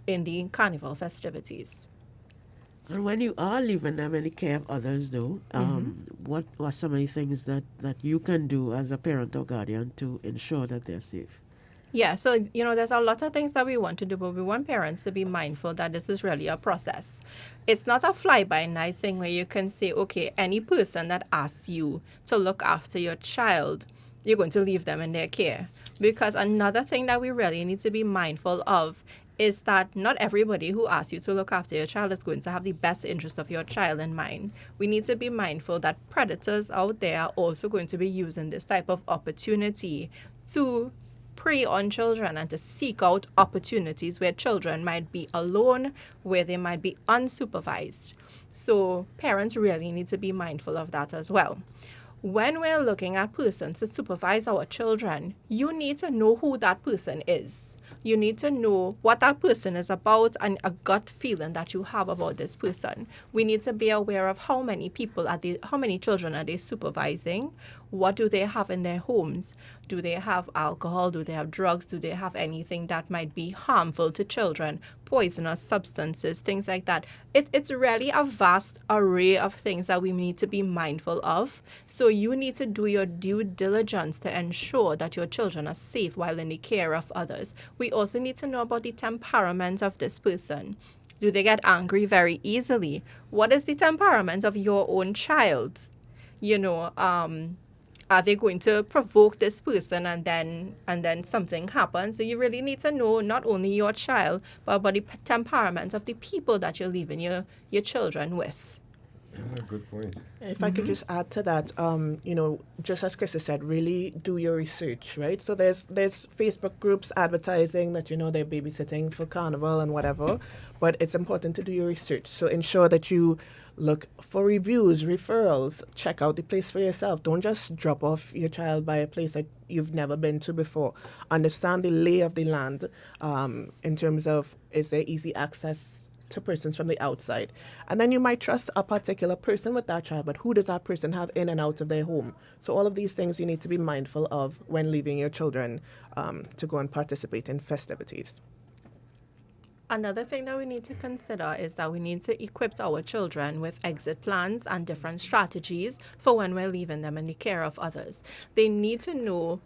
in the Carnival festivities. And when you are leaving them in the care of others, though, what are some of the things that you can do as a parent or guardian to ensure that they're safe? Yeah, so, there's a lot of things that we want to do, but we want parents to be mindful that this is really a process. It's not a fly-by-night thing where you can say, okay, any person that asks you to look after your child, you're going to leave them in their care. Because another thing that we really need to be mindful of is that not everybody who asks you to look after your child is going to have the best interest of your child in mind. We need to be mindful that predators out there are also going to be using this type of opportunity to prey on children and to seek out opportunities where children might be alone, where they might be unsupervised. So parents really need to be mindful of that as well. When we're looking at persons to supervise our children, you need to know who that person is. You need to know what that person is about and a gut feeling that you have about this person. We need to be aware of how many children are they supervising? What do they have in their homes? Do they have alcohol? Do they have drugs? Do they have anything that might be harmful to children? Poisonous substances, things like that. It's really a vast array of things that we need to be mindful of. So you need to do your due diligence to ensure that your children are safe while in the care of others. We also need to know about the temperament of this person. Do they get angry very easily? What is the temperament of your own child? Are they going to provoke this person and then something happens? So you really need to know not only your child, but about the temperament of the people that you're leaving your children with. Yeah, good point. If I could just add to that, just as Krista said, really do your research, right? So there's Facebook groups advertising that, they're babysitting for Carnival and whatever, but it's important to do your research. So ensure that you look for reviews, referrals, check out the place for yourself. Don't just drop off your child by a place that you've never been to before. Understand the lay of the land in terms of, is there easy access to persons from the outside? And then you might trust a particular person with that child, but who does that person have in and out of their home? So all of these things you need to be mindful of when leaving your children to go and participate in festivities. Another thing that we need to consider is that we need to equip our children with exit plans and different strategies for when we're leaving them in the care of others. They need to know,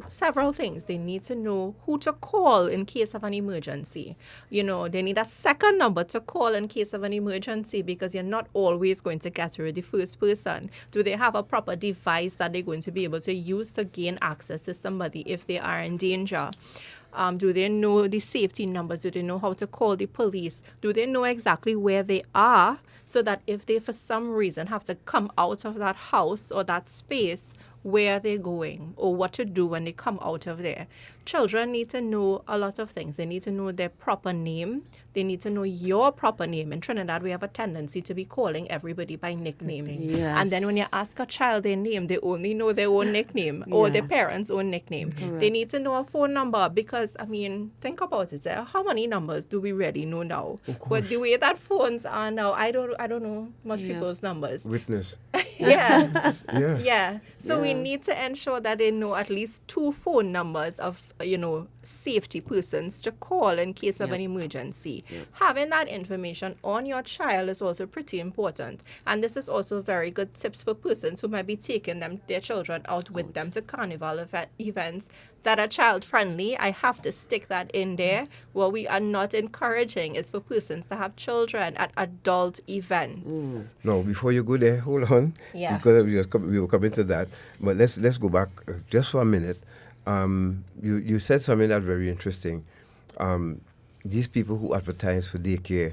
several things. They need to know who to call in case of an emergency. They need a second number to call in case of an emergency because you're not always going to get through the first person. Do they have a proper device that they're going to be able to use to gain access to somebody if they are in danger? Do they know the safety numbers? Do they know how to call the police? Do they know exactly where they are so that if they, for some reason, have to come out of that house or that space, where they're going or what to do when they come out of there? Children need to know a lot of things. They need to know their proper name. They need to know your proper name. In Trinidad, we have a tendency to be calling everybody by nicknames. Yes. And then when you ask a child their name, they only know their own nickname or their parents' own nickname. Correct. They need to know a phone number because, think about it. How many numbers do we really know now? But the way that phones are now, I don't know much people's numbers. Witness. Yeah. Yeah. Yeah. So we need to ensure that they know at least 2 phone numbers of, safety persons to call in case of an emergency. Having that information on your child is also pretty important. And this is also very good tips for persons who might be taking their children out with them to Carnival events that are child friendly. I have to stick that in there. What we are not encouraging is for persons to have children at adult events. No, before you go there, hold on. Yeah. Because we will come into that. But let's go back just for a minute. You said something that's very interesting. These people who advertise for daycare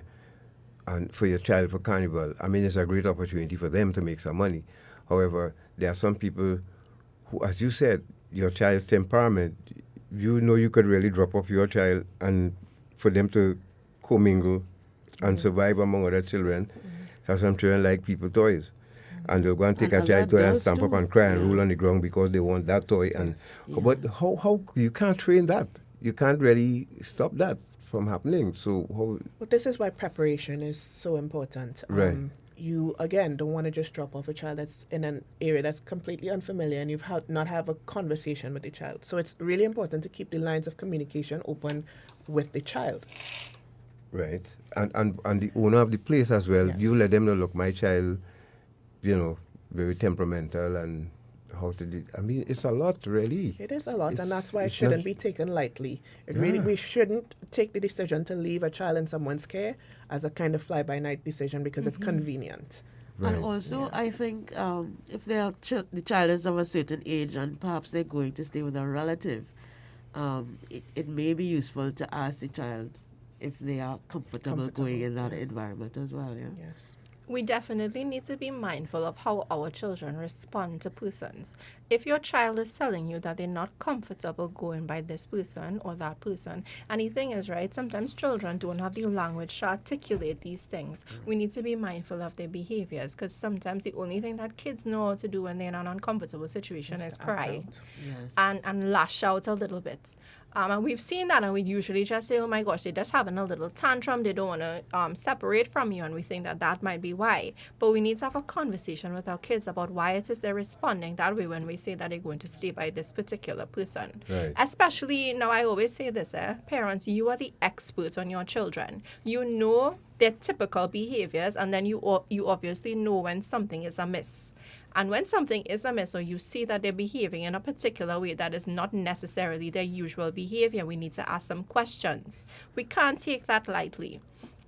and for your child for Carnival, it's a great opportunity for them to make some money. However, there are some people who, as you said, your child's temperament, you could really drop off your child and for them to commingle and survive among other children. So some children like people toys. And they'll go and take a child toy and stamp up and cry and roll on the ground because they want that toy. But how you can't train that. You can't really stop that from happening. So Well, this is why preparation is so important. Right. You, again, don't want to just drop off a child that's in an area that's completely unfamiliar and you've not have a conversation with the child. So it's really important to keep the lines of communication open with the child. Right. And the owner of the place as well, you Yes. let them know, look, my child, very temperamental and how to do. I mean, it's a lot, really. It is a lot, and that's why it it's shouldn't not- be taken lightly. Yeah. We shouldn't take the decision to leave a child in someone's care as a kind of fly-by-night decision because it's convenient. Right. And also, I think if the child is of a certain age and perhaps they're going to stay with a relative, it may be useful to ask the child if they are comfortable going in that environment as well. Yeah. Yes. We definitely need to be mindful of how our children respond to persons. If your child is telling you that they're not comfortable going by this person or that person, and the thing is, right, sometimes children don't have the language to articulate these things. We need to be mindful of their behaviors because sometimes the only thing that kids know how to do when they're in an uncomfortable situation is to act cry out. Yes. and lash out a little bit. And we've seen that, and we usually just say, oh my gosh, they're just having a little tantrum. They don't want to separate from you, and we think that that might be why. But we need to have a conversation with our kids about why it is they're responding that way when we say that they're going to stay by this particular person. Right. Especially, now I always say this, parents, you are the experts on your children. You know their typical behaviors, and then you obviously know when something is amiss. And when something is amiss or you see that they're behaving in a particular way that is not necessarily their usual behavior, we need to ask some questions. We can't take that lightly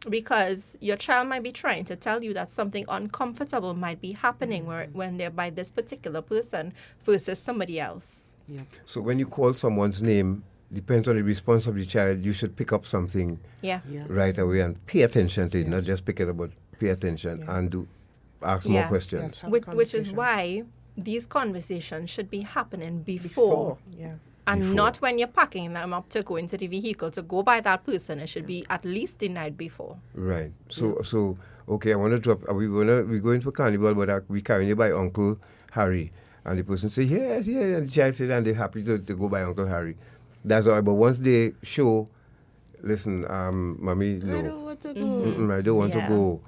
because your child might be trying to tell you that something uncomfortable might be happening when they're by this particular person versus somebody else. Yeah. So when you call someone's name, depends on the response of the child, you should pick up something Yeah. Yeah. right away and pay attention to it, not just pick it up, but pay attention and ask more Yeah. questions. Yes, have a Which is conversation. why these conversations should be happening before. Yeah. And Before. not when you're packing them up to go into the vehicle to go by that person. It should be at least the night before. Right. So okay, I want to drop. We're going for Carnival, but we carrying you by Uncle Harry, and the person say yes, and the child said, and they're happy to go by Uncle Harry. That's all right. But once they show, listen, mommy, I no, don't want to go. I don't want to Yeah. go.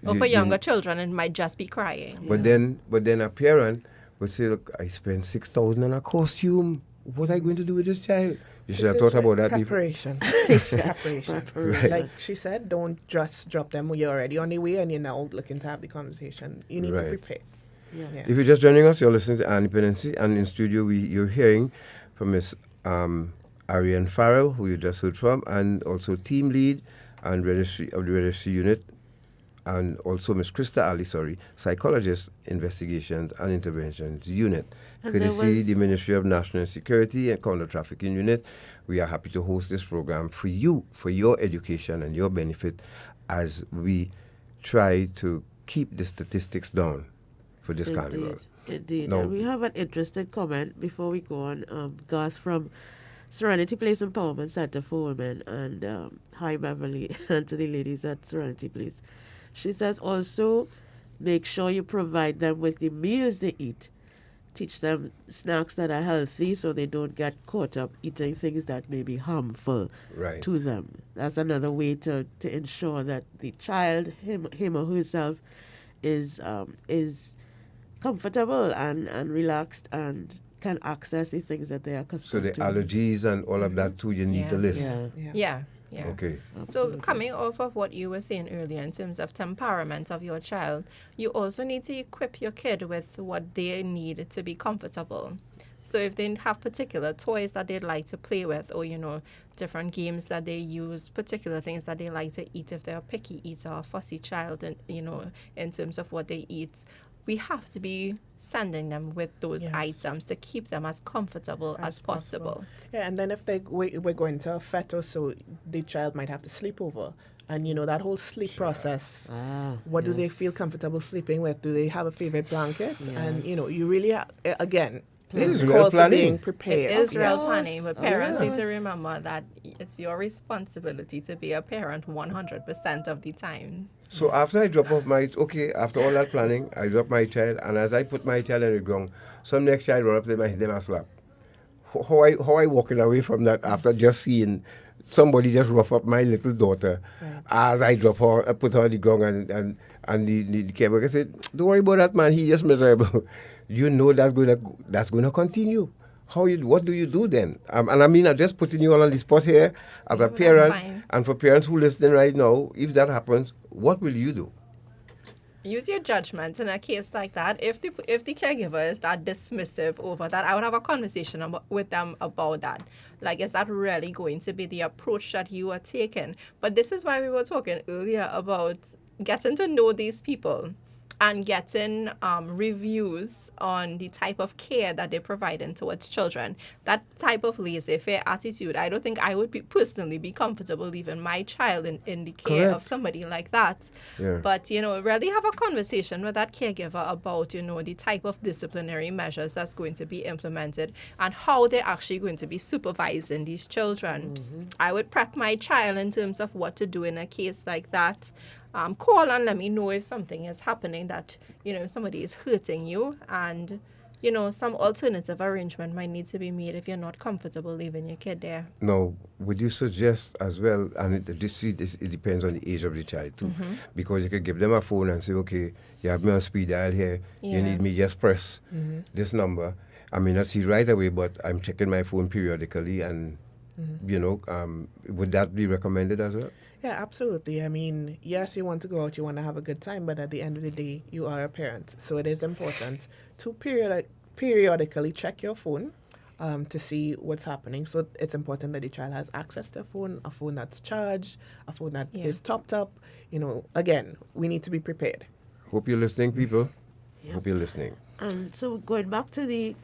Or You- for you- younger children, it might just be crying. But then a parent would say, look, I spent 6,000 on a costume. What am I going to do with this child? You should have This is thought about that before. preparation. Preparation. Right. Like she said, don't just drop them when you're already on the way and you're now looking to have the conversation. You need Right. to prepare. Yeah. Yeah. If you're just joining us, you're listening to Dependency, and in studio you're hearing from Miss Ariane Farrell, who you just heard from, and also team lead and registry of the registry unit, and also Miss Krista Ali, psychologist, investigations and interventions unit, And there courtesy was- the Ministry of National Security and Counter Trafficking Unit. We are happy to host this program for you, for your education and your benefit, as we try to keep the statistics down for this carnival. Indeed. No. And we have an interesting comment before we go on. Garth from Serenity Place Empowerment Center for Women, and hi Beverly, and to the ladies at Serenity Place. She says also make sure you provide them with the meals they eat. Teach them snacks that are healthy so they don't get caught up eating things that may be harmful Right. to them. That's another way to ensure that the child, him or herself, is comfortable and relaxed and can access the things that they are So accustomed the to. allergies and all of that too, you need to list. Yeah. Yeah. Okay. So Absolutely. coming off of what you were saying earlier in terms of temperament of your child, you also need to equip your kid with what they need to be comfortable. So if they have particular toys that they'd like to play with, or different games that they use, particular things that they like to eat, if they're a picky eater or a fussy child, and in terms of what they eat, we have to be sending them with those Yes. items to keep them as comfortable as possible. Yeah, and then if we're going to a fete or so, the child might have to sleep over. And, that whole sleep process, what do they yes. feel comfortable sleeping with? Do they have a favorite blanket? And, Yes. you really, again, It is it real calls for planning. being prepared. It is real Yes. planning, but parents need to Yes. remember that it's your responsibility to be a parent 100% of the time. So after I drop off after all that planning, I drop my child, and as I put my child on the ground, some next child run up to them and slap. How I walking away from that after just seeing somebody just rough up my little daughter as I drop her, I put her on the ground, and the caregiver said, "Don't worry about that, man. He just miserable." That's going to continue what do you do then? And I mean, I'm just putting you all on the spot here as a No, that's parent, fine. and for parents who listening right now, if that happens, what will you do? Use your judgment in a case like that. If the caregiver is that dismissive over that, I would have a conversation with them about that. Like, is that really going to be the approach that you are taking? But this is why we were talking earlier about getting to know these people and getting reviews on the type of care that they're providing towards children. That type of laissez-faire attitude, I don't think I would personally be comfortable leaving my child in the care of Correct. somebody like that. Yeah. But, really have a conversation with that caregiver about, the type of disciplinary measures that's going to be implemented and how they're actually going to be supervising these children. I would prep my child in terms of what to do in a case like that. Call and let me know if something is happening that, somebody is hurting you, and, some alternative arrangement might need to be made if you're not comfortable leaving your kid there. Now, would you suggest as well, and it depends on the age of the child too, because you could give them a phone and say, okay, you have me on speed dial here, you Yeah. need me, just press this number. I may not see right away, but I'm checking my phone periodically, and, would that be recommended as well? Yeah, absolutely. I mean, yes, you want to go out, you want to have a good time, but at the end of the day, you are a parent. So it is important to periodically check your phone to see what's happening. So it's important that the child has access to a phone that's charged, a phone that is topped up. Again, we need to be prepared. Hope you're listening, people. Hope you're listening. So going back to the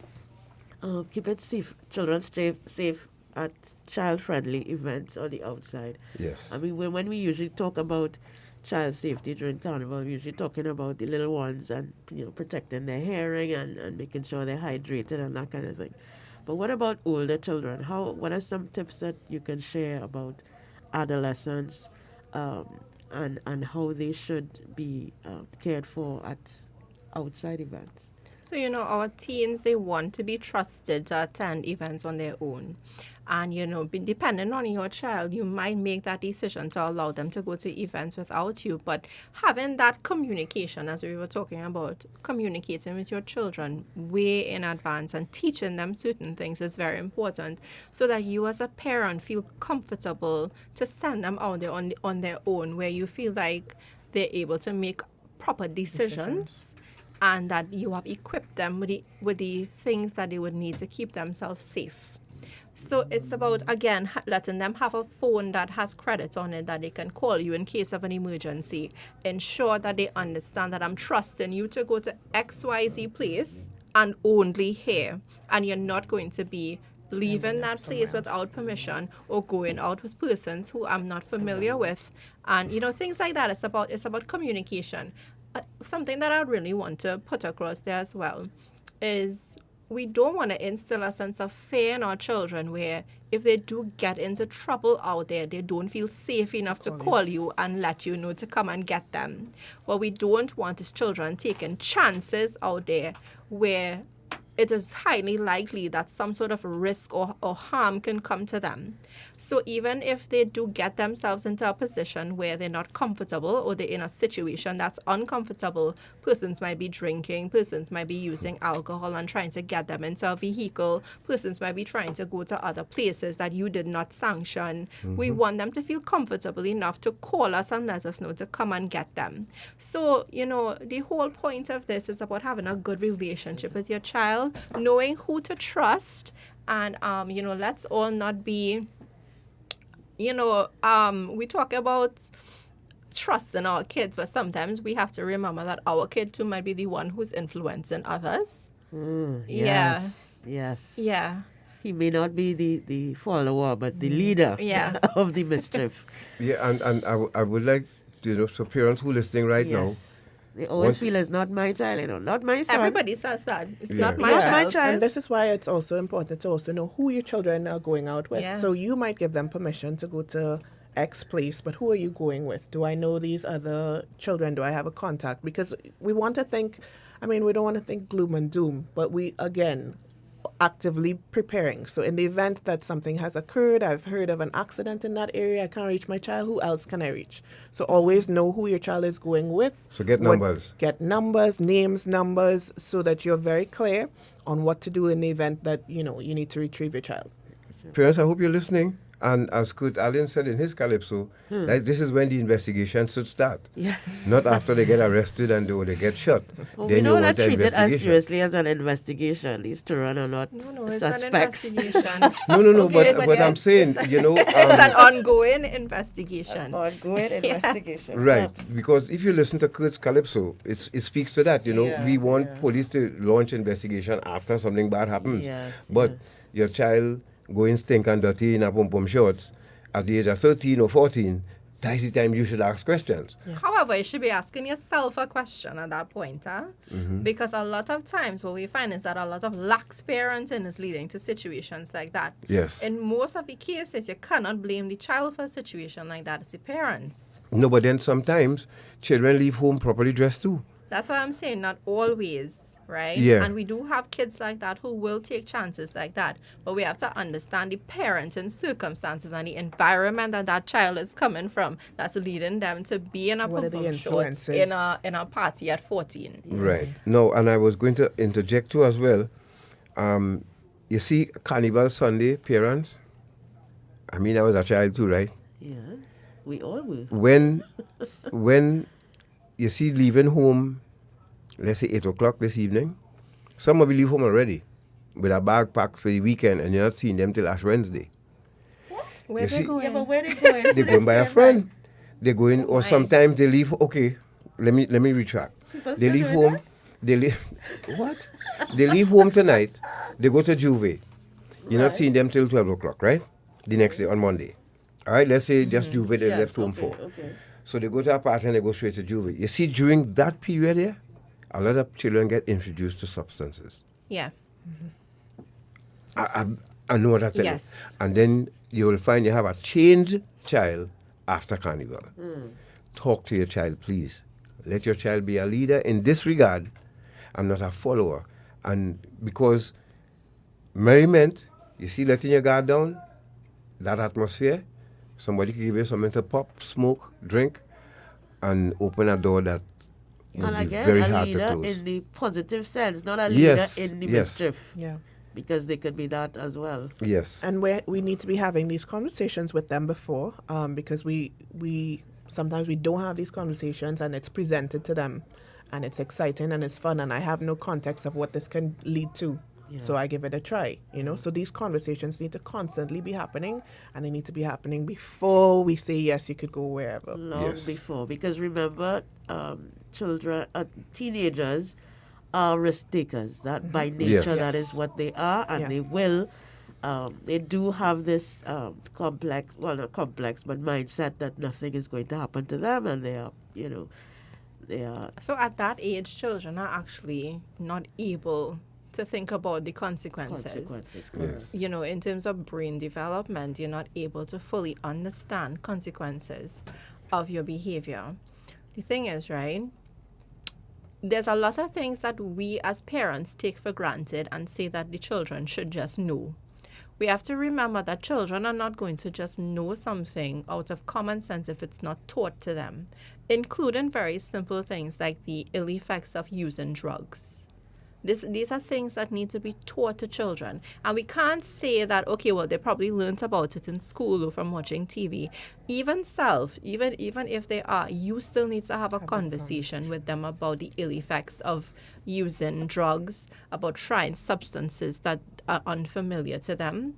keep it safe, children safe at child-friendly events on the outside. Yes. I mean, when we usually talk about child safety during Carnival, we're usually talking about the little ones and, protecting their hearing and making sure they're hydrated and that kind of thing. But what about older children? What are some tips that you can share about adolescents and how they should be cared for at outside events? So, our teens, they want to be trusted to attend events on their own. And, depending on your child, you might make that decision to allow them to go to events without you. But having that communication, as we were talking about, communicating with your children way in advance and teaching them certain things is very important, so that you as a parent feel comfortable to send them out there on their own, where you feel like they're able to make proper decisions. And that you have equipped them with the things that they would need to keep themselves safe. So it's about, again, letting them have a phone that has credits on it that they can call you in case of an emergency. Ensure that they understand that I'm trusting you to go to XYZ place and only here. And you're not going to be leaving that place without permission or going out with persons who I'm not familiar with. And, things like that. It's about communication. Something that I really want to put across there as well is we don't want to instill a sense of fear in our children where if they do get into trouble out there, they don't feel safe enough to call you and let you know to come and get them. What we don't want is children taking chances out there where it is highly likely that some sort of risk or harm can come to them. So even if they do get themselves into a position where they're not comfortable or they're in a situation that's uncomfortable, persons might be drinking, persons might be using alcohol and trying to get them into a vehicle, persons might be trying to go to other places that you did not sanction. We want them to feel comfortable enough to call us and let us know to come and get them. So, the whole point of this is about having a good relationship with your child, knowing who to trust, and let's all not be we talk about trusting our kids, but sometimes we have to remember that our kid too might be the one who's influencing others. Yes. Yeah. He may not be the follower, but the leader of the mischief. Yeah, and I would like, so parents who are listening right now, They always feel it's not my child, not my son. Everybody says that. It's Yeah. not my Not child. my child. And this is why it's also important to also know who your children are going out with. Yeah. So you might give them permission to go to X place, but who are you going with? Do I know these other children? Do I have a contact? Because we want to think, we don't want to think gloom and doom, but we, again, actively preparing. So in the event that something has occurred, I've heard of an accident in that area, I can't reach my child, who else can I reach? So always know who your child is going with. So get numbers. Get numbers, names, numbers, so that you're very clear on what to do in the event that, you need to retrieve your child. Parents, I hope you're listening. And as Kurt Allen said in his calypso, that this is when the investigation should start. Yeah. Not after they get arrested and they get shot. Well, then we know you not want an treat it as investigation. seriously as an investigation. These children are not No, it's suspects. an investigation. No, Okay, but I'm saying, it's an ongoing investigation. Ongoing investigation. right, because if you listen to Kurt's calypso, it speaks to that. Yeah, we want police to launch investigation after something bad happens. Yes, but yes. your child going stink and dirty in a pom-pom shorts at the age of 13 or 14, that's the time you should ask questions. However, you should be asking yourself a question at that point, huh? Because a lot of times what we find is that a lot of lax parenting is leading to situations like that. Yes. In most of the cases, you cannot blame the child for a situation like that. It's the parents. No, but then sometimes children leave home properly dressed too. That's why I'm saying not always, right? Yeah. And we do have kids like that who will take chances like that. But we have to understand the parenting circumstances and the environment that that child is coming from that's leading them to be in a What are the pom-pom shorts influences? in a party at 14. Right. No, and I was going to interject too as well. You see, Carnival Sunday, parents, I mean, I was a child too, right? Yes, we all will. When you see leaving home, let's say 8 o'clock this evening, some will leave home already with a bag packed for the weekend, and you're not seeing them till Ash Wednesday. Where You they see- going? Yeah, but where they going? They're going by a friend. They're going, or my. sometimes they leave. Okay, let me retract. People They still leave doing home. that? They leave. What? They leave home tonight. They go to Juve. You're not seeing them till 12 o'clock, right? The next day on Monday. All right. Let's say just Juve they Yes, left home okay, for. okay. So they go to a party and they go straight to Juve. You see, during that period here, a lot of children get introduced to substances. Yeah. I know what I tell Yes. you. And then you will find you have a changed child after Carnival. Talk to your child, please. Let your child be a leader in this regard and not a follower. And because merriment, you see, letting your guard down, that atmosphere, somebody can give you something to pop, smoke, drink, and open a door that will And be again, very a hard to leader close. in the positive sense, not a Yes, leader in the yes. mischief. Yeah. Because they could be that as well. Yes. And we need to be having these conversations with them before, because we sometimes we don't have these conversations and it's presented to them, and it's exciting and it's fun, and I have no context of what this can lead to. Yeah. So I give it a try, So these conversations need to constantly be happening, and they need to be happening before we say, yes, you could go wherever. Long Yes. before. Because remember, teenagers are risk takers. That by nature, Yes. that is what they are, and Yeah. they will. They do have this complex, well, not complex, but mindset that nothing is going to happen to them, and they are, they are. So at that age, children are actually not able to think about the consequences. Correct. Yes. In terms of brain development, you're not able to fully understand consequences of your behavior. The thing is, right, there's a lot of things that we as parents take for granted and say that the children should just know. We have to remember that children are not going to just know something out of common sense if it's not taught to them, including very simple things like the ill effects of using drugs. These are things that need to be taught to children. And we can't say that, okay, well, they probably learned about it in school or from watching TV. Even if they are, you still need to have a conversation with them about the ill effects of using drugs, about trying substances that are unfamiliar to them,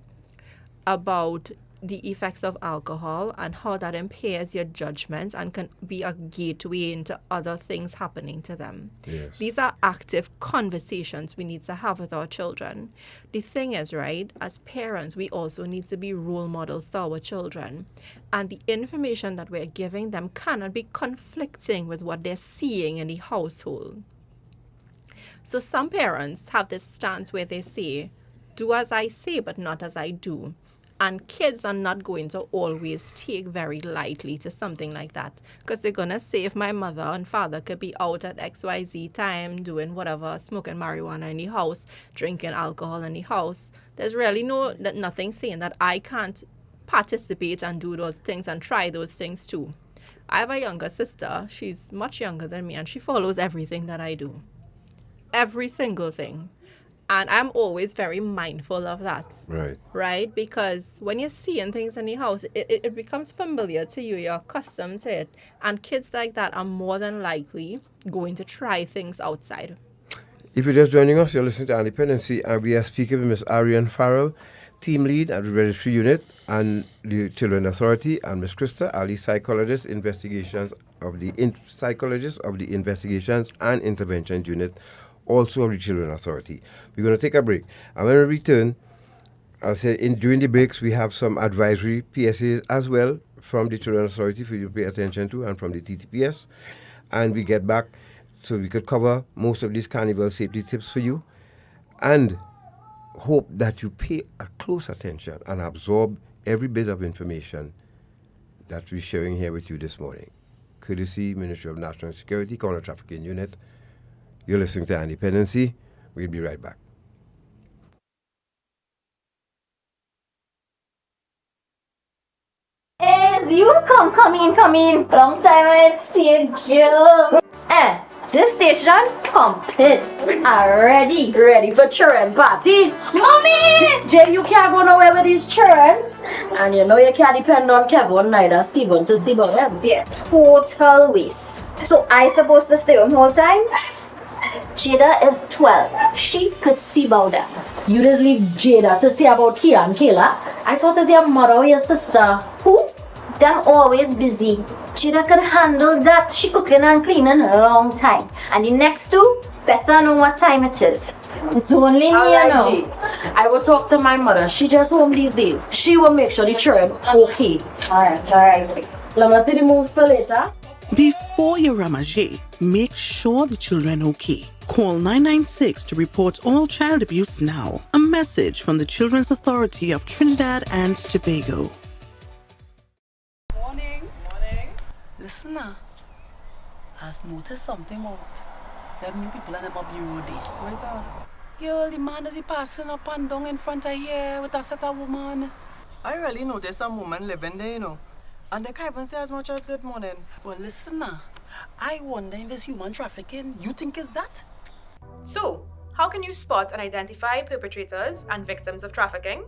about the effects of alcohol and how that impairs your judgment and can be a gateway into other things happening to them. Yes. These are active conversations we need to have with our children. The thing is, right, as parents, we also need to be role models to our children. And the information that we're giving them cannot be conflicting with what they're seeing in the household. So some parents have this stance where they say, do as I say, but not as I do. And kids are not going to always take very lightly to something like that, because they're going to say if my mother and father could be out at XYZ time doing whatever, smoking marijuana in the house, drinking alcohol in the house, there's really nothing saying that I can't participate and do those things and try those things too. I have a younger sister. She's much younger than me, and she follows everything that I do. Every single thing. And I'm always very mindful of that. Right. Right? Because when you're seeing things in the house, it becomes familiar to you. You're accustomed to it. And kids like that are more than likely going to try things outside. If you're just joining us, you're listening to Dependency, and we are speaking with Ms. Ariane Farrell, team lead at the Registry Unit and the Children Authority, and Ms. Krista, our lead psychologist, psychologist of the Investigations and Interventions Unit, also of the Children Authority. We're going to take a break. And when we return, I'll say during the breaks, we have some advisory PSAs as well from the Children Authority for you to pay attention to, and from the TTPS. And we get back so we could cover most of these Carnival safety tips for you, and hope that you pay a close attention and absorb every bit of information that we're sharing here with you this morning. Courtesy Ministry of National Security, Counter Trafficking Unit. You're listening to Dependency. We'll be right back. As you come in. Long time I see you. This station complete. Ready for children party. Mommy! Jay, you can't go nowhere with these children. And you know you can't depend on Kevin, neither Steven to see about them. They're total waste. So I supposed to stay home whole time? Jada is 12. She could see about them. You just leave Jada to see about Kia and Kayla? I thought it's your mother or your sister. Who? Them always busy. Jada could handle that. She cooking and cleaning a long time. And the next two, better know what time it is. It's only me, you know. I will talk to my mother. She just home these days. She will make sure the children okay. Alright. Let me see the moves for later. Before you ramage, make sure the children okay. Call 996 to report all child abuse now. A message from the Children's Authority of Trinidad and Tobago. Morning. Listen now. Has noticed something out. Them new people on the Bobby Road. Where's that? Girl, the man that is passing up and down in front of here with a set of woman. I really noticed some woman living there, you know. And they can't even say as much as good morning. Well, listen now. I wonder if this human trafficking, you think is that? So, how can you spot and identify perpetrators and victims of trafficking?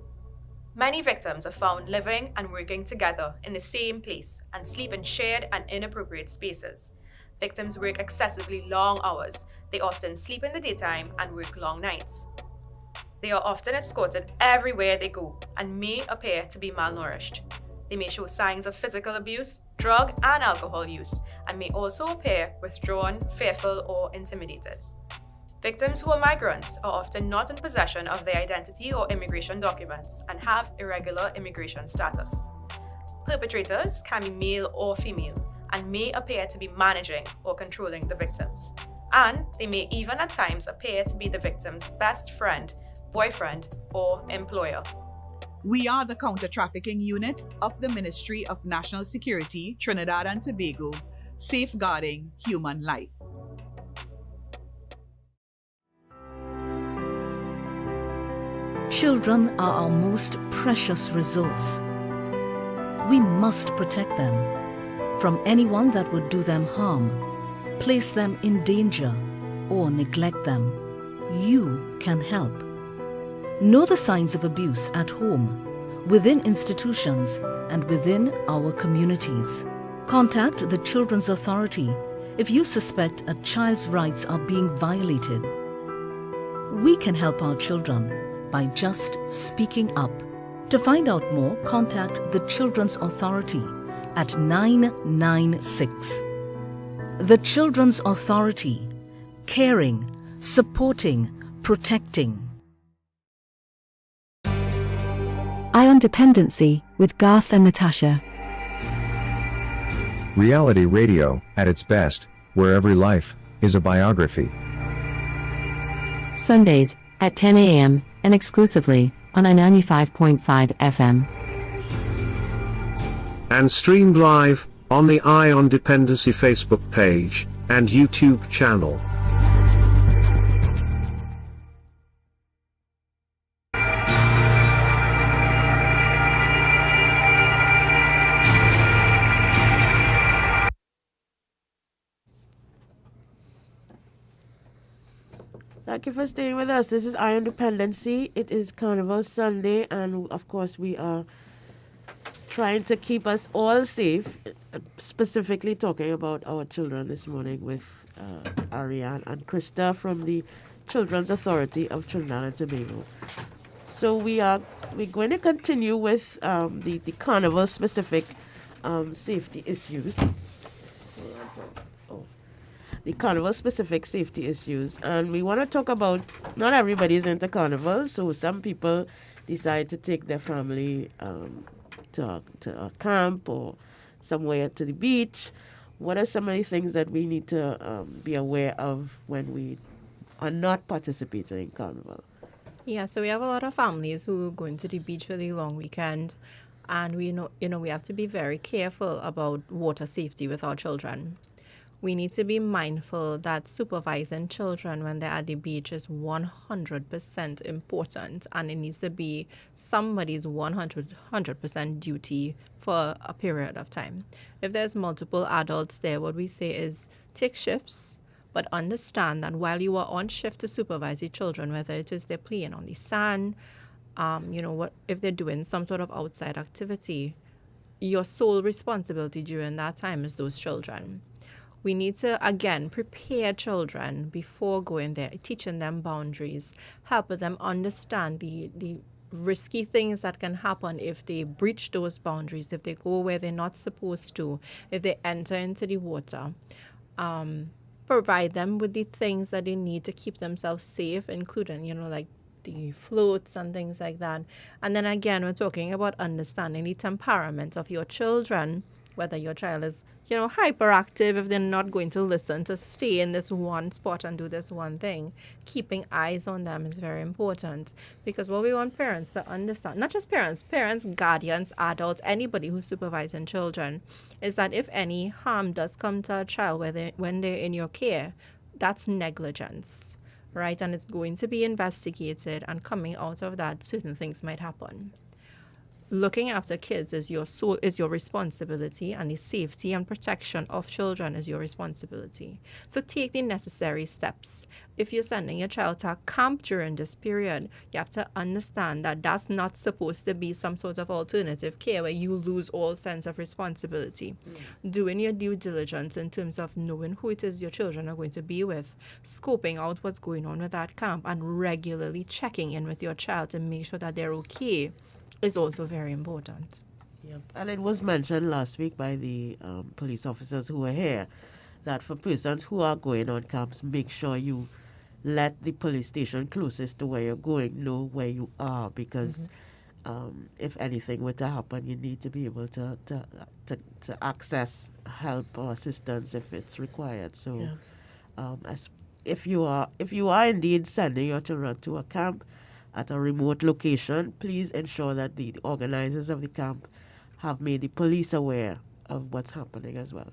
Many victims are found living and working together in the same place and sleep in shared and inappropriate spaces. Victims work excessively long hours. They often sleep in the daytime and work long nights. They are often escorted everywhere they go and may appear to be malnourished. They may show signs of physical abuse, drug and alcohol use, and may also appear withdrawn, fearful, or intimidated. Victims who are migrants are often not in possession of their identity or immigration documents and have irregular immigration status. Perpetrators can be male or female and may appear to be managing or controlling the victims. And they may even at times appear to be the victim's best friend, boyfriend, or employer. We are the Counter Trafficking Unit of the Ministry of National Security, Trinidad and Tobago, safeguarding human life. Children are our most precious resource. We must protect them from anyone that would do them harm, place them in danger, or neglect them. You can help. Know the signs of abuse at home, within institutions, and within our communities. Contact the Children's Authority if you suspect a child's rights are being violated. We can help our children by just speaking up. To find out more, contact the Children's Authority at 996. The Children's Authority, caring, supporting, protecting. On Dependency with Garth and Natasha. Reality radio at its best, where every life is a biography. Sundays at 10 a.m. and exclusively on 95.5 FM. and streamed live on the Eye on Dependency Facebook page and YouTube channel. Thank you for staying with us. This is Eye on Dependency. It is Carnival Sunday, and of course, we are trying to keep us all safe, specifically talking about our children this morning with Ariane and Krista from the Children's Authority of Trinidad and Tobago. So we're going to continue with the Carnival specific safety issues. The Carnival specific safety issues, and we want to talk about, not everybody's into Carnival, so some people decide to take their family to a camp or somewhere to the beach. What are some of the things that we need to be aware of when we are not participating in Carnival? Yeah, so we have a lot of families who go into the beach for the long weekend, and we know we have to be very careful about water safety with our children. We need to be mindful that supervising children when they're at the beach is 100% important, and it needs to be somebody's 100% duty for a period of time. If there's multiple adults there, what we say is take shifts, but understand that while you are on shift to supervise the children, whether it is they're playing on the sand, if they're doing some sort of outside activity, your sole responsibility during that time is those children. We need to, again, prepare children before going there, teaching them boundaries, helping them understand the risky things that can happen if they breach those boundaries, if they go where they're not supposed to, if they enter into the water. Provide them with the things that they need to keep themselves safe, including, like the floats and things like that. And then again, we're talking about understanding the temperament of your children, whether your child is, hyperactive, if they're not going to listen, to stay in this one spot and do this one thing. Keeping eyes on them is very important, because what we want parents to understand, not just parents, guardians, adults, anybody who's supervising children, is that if any harm does come to a child when they're in your care, that's negligence, right? And it's going to be investigated, and coming out of that, certain things might happen. Looking after kids is your responsibility, and the safety and protection of children is your responsibility. So take the necessary steps. If you're sending your child to a camp during this period, you have to understand that that's not supposed to be some sort of alternative care where you lose all sense of responsibility. Doing your due diligence in terms of knowing who it is your children are going to be with, scoping out what's going on with that camp, and regularly checking in with your child to make sure that they're okay is also very important. Yep. And it was mentioned last week by the police officers who were here that for persons who are going on camps, make sure you let the police station closest to where you're going know where you are, because if anything were to happen, you need to be able to access help or assistance if it's required. So if you are indeed sending your children to a camp at a remote location, please ensure that the organizers of the camp have made the police aware of what's happening as well.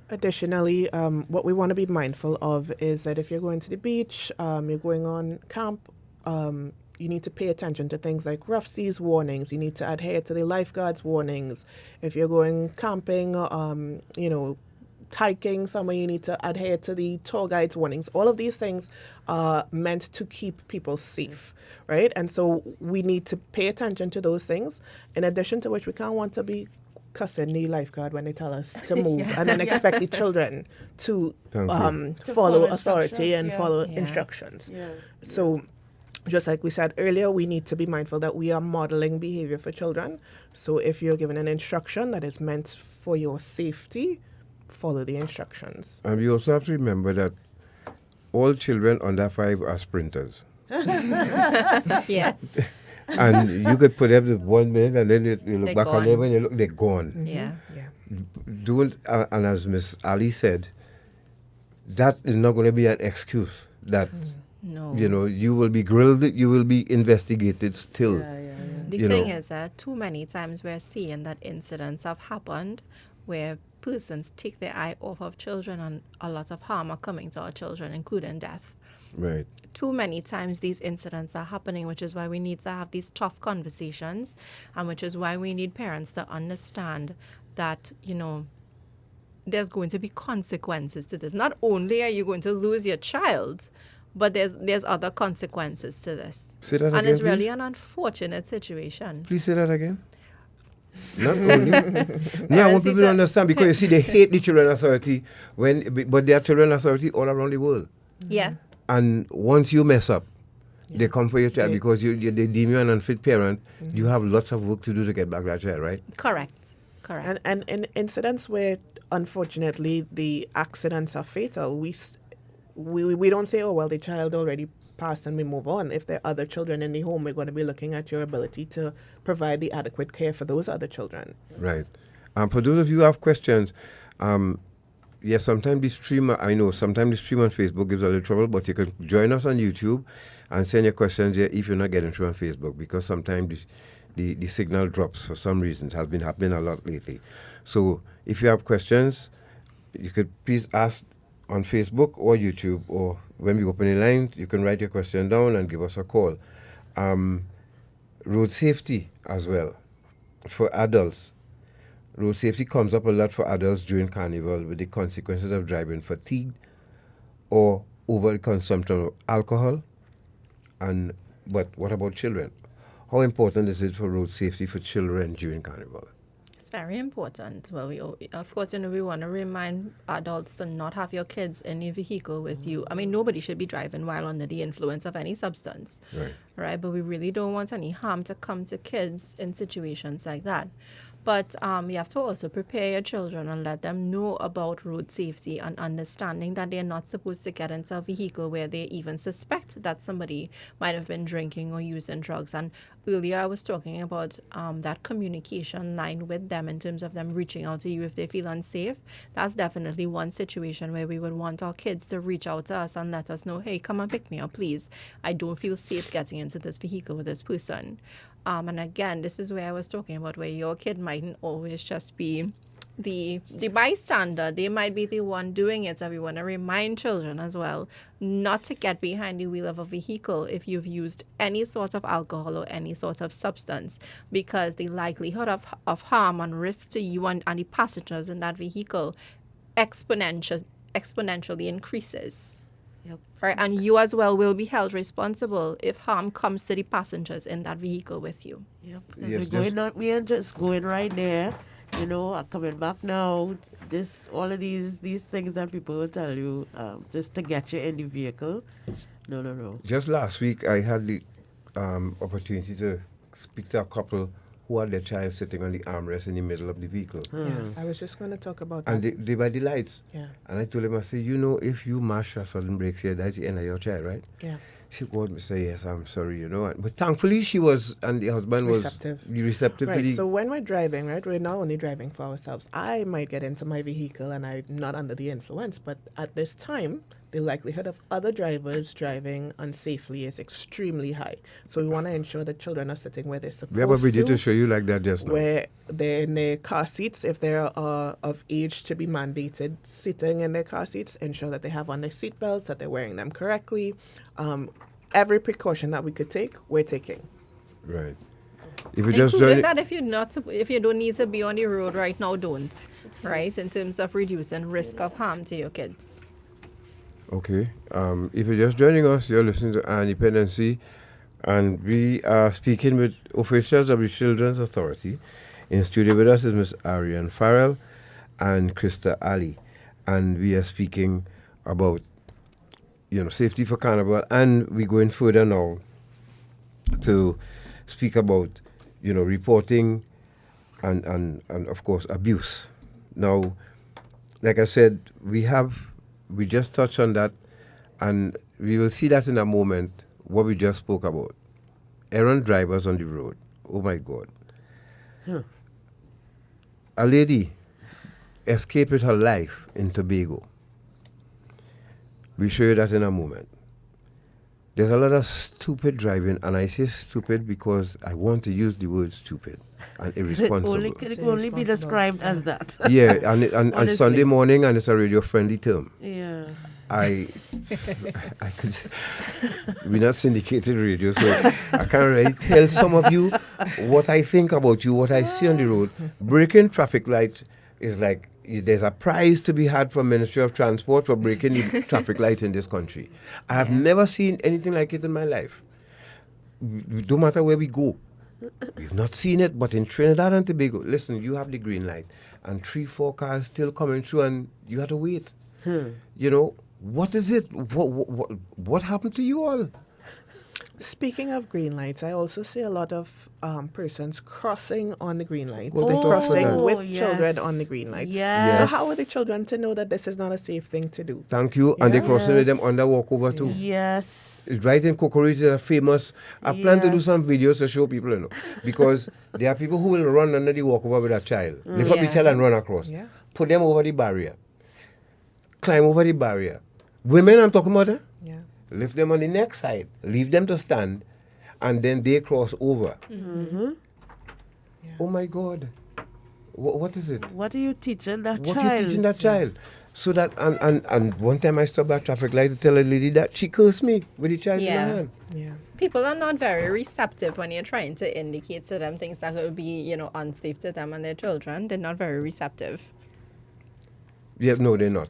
Additionally, what we want to be mindful of is that if you're going to the beach, you're going on camp, you need to pay attention to things like rough seas warnings. You need to adhere to the lifeguards warnings. If you're going camping, hiking somewhere, you need to adhere to the tour guide's warnings. All of these things are meant to keep people safe, right? And so we need to pay attention to those things. In addition to which, we can't want to be cussing the lifeguard when they tell us to move and then expect the children to follow authority and follow instructions. So just like we said earlier, we need to be mindful that we are modeling behavior for children. So if you're given an instruction that is meant for your safety, follow the instructions. And we also have to remember that all children under 5 are sprinters. Yeah. And you could put them to 1 minute and then you look They're back gone. on them and you look, they're gone. Yeah. Don't, and as Miss Ali said, that is not going to be an excuse that, No. you will be grilled, you will be investigated still. The thing is that too many times we're seeing that incidents have happened where persons take their eye off of children and a lot of harm are coming to our children, including death. Right. Too many times these incidents are happening, which is why we need to have these tough conversations, and which is why we need parents to understand that, there's going to be consequences to this. Not only are you going to lose your child, but there's other consequences to this. Say that and again, it's really please. an unfortunate situation. Please say that again. Not only. No, I want people to understand, because you see, they hate the Children Authority but they are Children Authority all around the world. Yeah. And once you mess up, they come for your child because they deem you an unfit parent. You have lots of work to do to get back that child, right? Correct. And in incidents where, unfortunately, the accidents are fatal, we don't say, oh, well, the child already passed and we move on. If there are other children in the home, we're going to be looking at your ability to provide the adequate care for those other children. Right. For those of you who have questions, sometimes the stream, I know, sometimes the stream on Facebook gives a little trouble, but you can join us on YouTube and send your questions there if you're not getting through on Facebook, because sometimes the signal drops for some reason. It has been happening a lot lately. So if you have questions, you could please ask on Facebook or YouTube, or when we open the line, you can write your question down and give us a call. Road safety as well for adults. Road safety comes up a lot for adults during Carnival with the consequences of driving fatigued or overconsumption of alcohol. But what about children? How important is it for road safety for children during Carnival? It's very important. Well, of course, we want to remind adults to not have your kids in the vehicle with you. I mean, nobody should be driving while under the influence of any substance. Right? But we really don't want any harm to come to kids in situations like that. But you have to also prepare your children and let them know about road safety and understanding that they're not supposed to get into a vehicle where they even suspect that somebody might have been drinking or using drugs. And earlier I was talking about that communication line with them in terms of them reaching out to you if they feel unsafe. That's definitely one situation where we would want our kids to reach out to us and let us know, hey, come and pick me up, please. I don't feel safe getting into this vehicle with this person. And again, this is where I was talking about where your kid mightn't always just be the bystander. They might be the one doing it. So we want to remind children as well not to get behind the wheel of a vehicle if you've used any sort of alcohol or any sort of substance, because the likelihood of harm and risk to you and the passengers in that vehicle exponentially increases. Yep. Right, and you as well will be held responsible if harm comes to the passengers in that vehicle with you. Yep. We are just going right there, coming back now. All of these things that people will tell you just to get you in the vehicle. No. Just last week, I had the opportunity to speak to a couple who had their child sitting on the armrest in the middle of the vehicle. Yeah, I was just going to talk about that. And they by the lights. Yeah. And I told him, I said, if you mash a sudden brakes here, that's the end of your child, right? Yeah. She called me and said, yes, I'm sorry, But thankfully she was, and the husband receptive. was receptive. Right, so when we're driving, right, we're not only driving for ourselves. I might get into my vehicle and I'm not under the influence, but at this time, the likelihood of other drivers driving unsafely is extremely high. So we want to ensure that children are sitting where they're supposed to. We have a video to show you like that just now. Where they're in their car seats, if they're of age to be mandated, sitting in their car seats, ensure that they have on their seatbelts, that they're wearing them correctly. Every precaution that we could take, we're taking. Right. Including that if you don't need to be on the road right now, don't. Right? In terms of reducing risk of harm to your kids. Okay. If you're just joining us, you're listening to Dependency, and we are speaking with officials of the Children's Authority. In studio with us is Ms. Ariane Farrell and Krista Ali, and we are speaking about safety for Carnival, and we're going further now to speak about reporting and of course abuse. Now, like I said, we just touched on that, and we will see that in a moment, what we just spoke about. Errant drivers on the road. Oh, my God. A lady escaped with her life in Tobago. We'll show you that in a moment. There's a lot of stupid driving, and I say stupid because I want to use the word stupid and irresponsible. It can only be described as that. Yeah, and Sunday morning, and it's a radio-friendly term. Yeah. I could. We're not syndicated radio, so I can't really tell some of you what I think about you, what I see on the road. Breaking traffic lights is like there's a prize to be had from Ministry of Transport for breaking the traffic light in this country. I have never seen anything like it in my life. No matter where we go, we've not seen it. But in Trinidad and Tobago, listen, you have the green light, and 3-4 cars still coming through, and you have to wait. You know, what is it? What happened to you all? Speaking of green lights, I also see a lot of persons crossing on the green lights. Well, They're crossing with yes. children on the green lights. Yes. So how are the children to know that this is not a safe thing to do? Thank you. And they're crossing with them under walkover too. Yes. It's right in Cockroach, they're famous. I plan to do Yes. some videos to show people, you know, because there are people who will run under the walkover with a child. Lift up the Yeah. child and run across. Yeah. Put them over the barrier. Climb over the barrier. Women, I'm talking about, Yeah. lift them on the next side. Leave them to stand. And then they cross over. Mm-hmm. Oh my God. What is it? What are you teaching that What child? are you teaching that child? So that, and one time I stopped at traffic light to tell a lady that she cursed me with the child in her hand. Yeah. People are not very receptive when you're trying to indicate to them things that will be, you know, unsafe to them and their children. They're not very receptive. Yeah, no, they're not.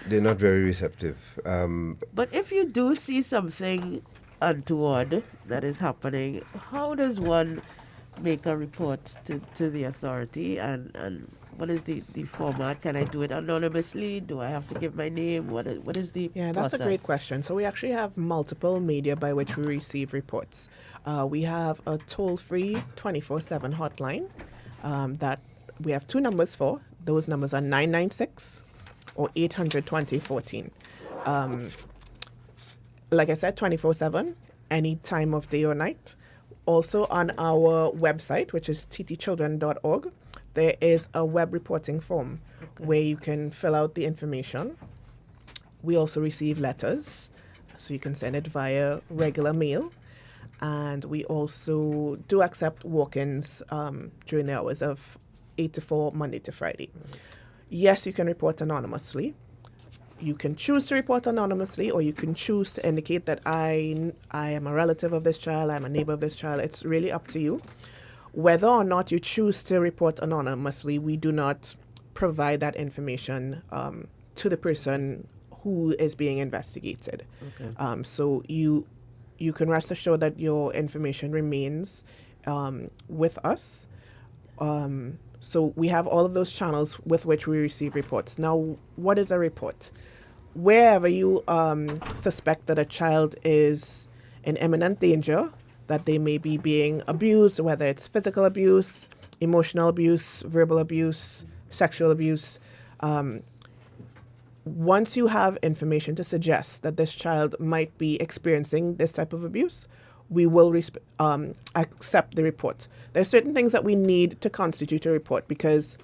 They're not very receptive. But if you do see something untoward that is happening, how does one make a report to the authority, and what is the format? Can I do it anonymously? Do I have to give my name? What is the That's process? a great question. So we actually have multiple media by which we receive reports. We have a toll-free 24/7 hotline that we have 2 numbers for. Those numbers are 996 or 800-2014. Like I said, 24/7, any time of day or night. Also on our website, which is ttchildren.org, there is a web reporting form where you can fill out the information. We also receive letters, so you can send it via regular mail. And we also do accept walk-ins during the hours of 8 to 4, Monday to Friday. Yes, you can report anonymously. You can choose to report anonymously, or you can choose to indicate that I am a relative of this child, I'm a neighbor of this child. It's really up to you. Whether or not you choose to report anonymously, we do not provide that information to the person who is being investigated. Okay. So you can rest assured that your information remains with us. So we have all of those channels with which we receive reports. Now, what is a report? Wherever you suspect that a child is in imminent danger, that they may be being abused, whether it's physical abuse, emotional abuse, verbal abuse, sexual abuse, once you have information to suggest that this child might be experiencing this type of abuse, we will accept the report. There are certain things that we need to constitute a report because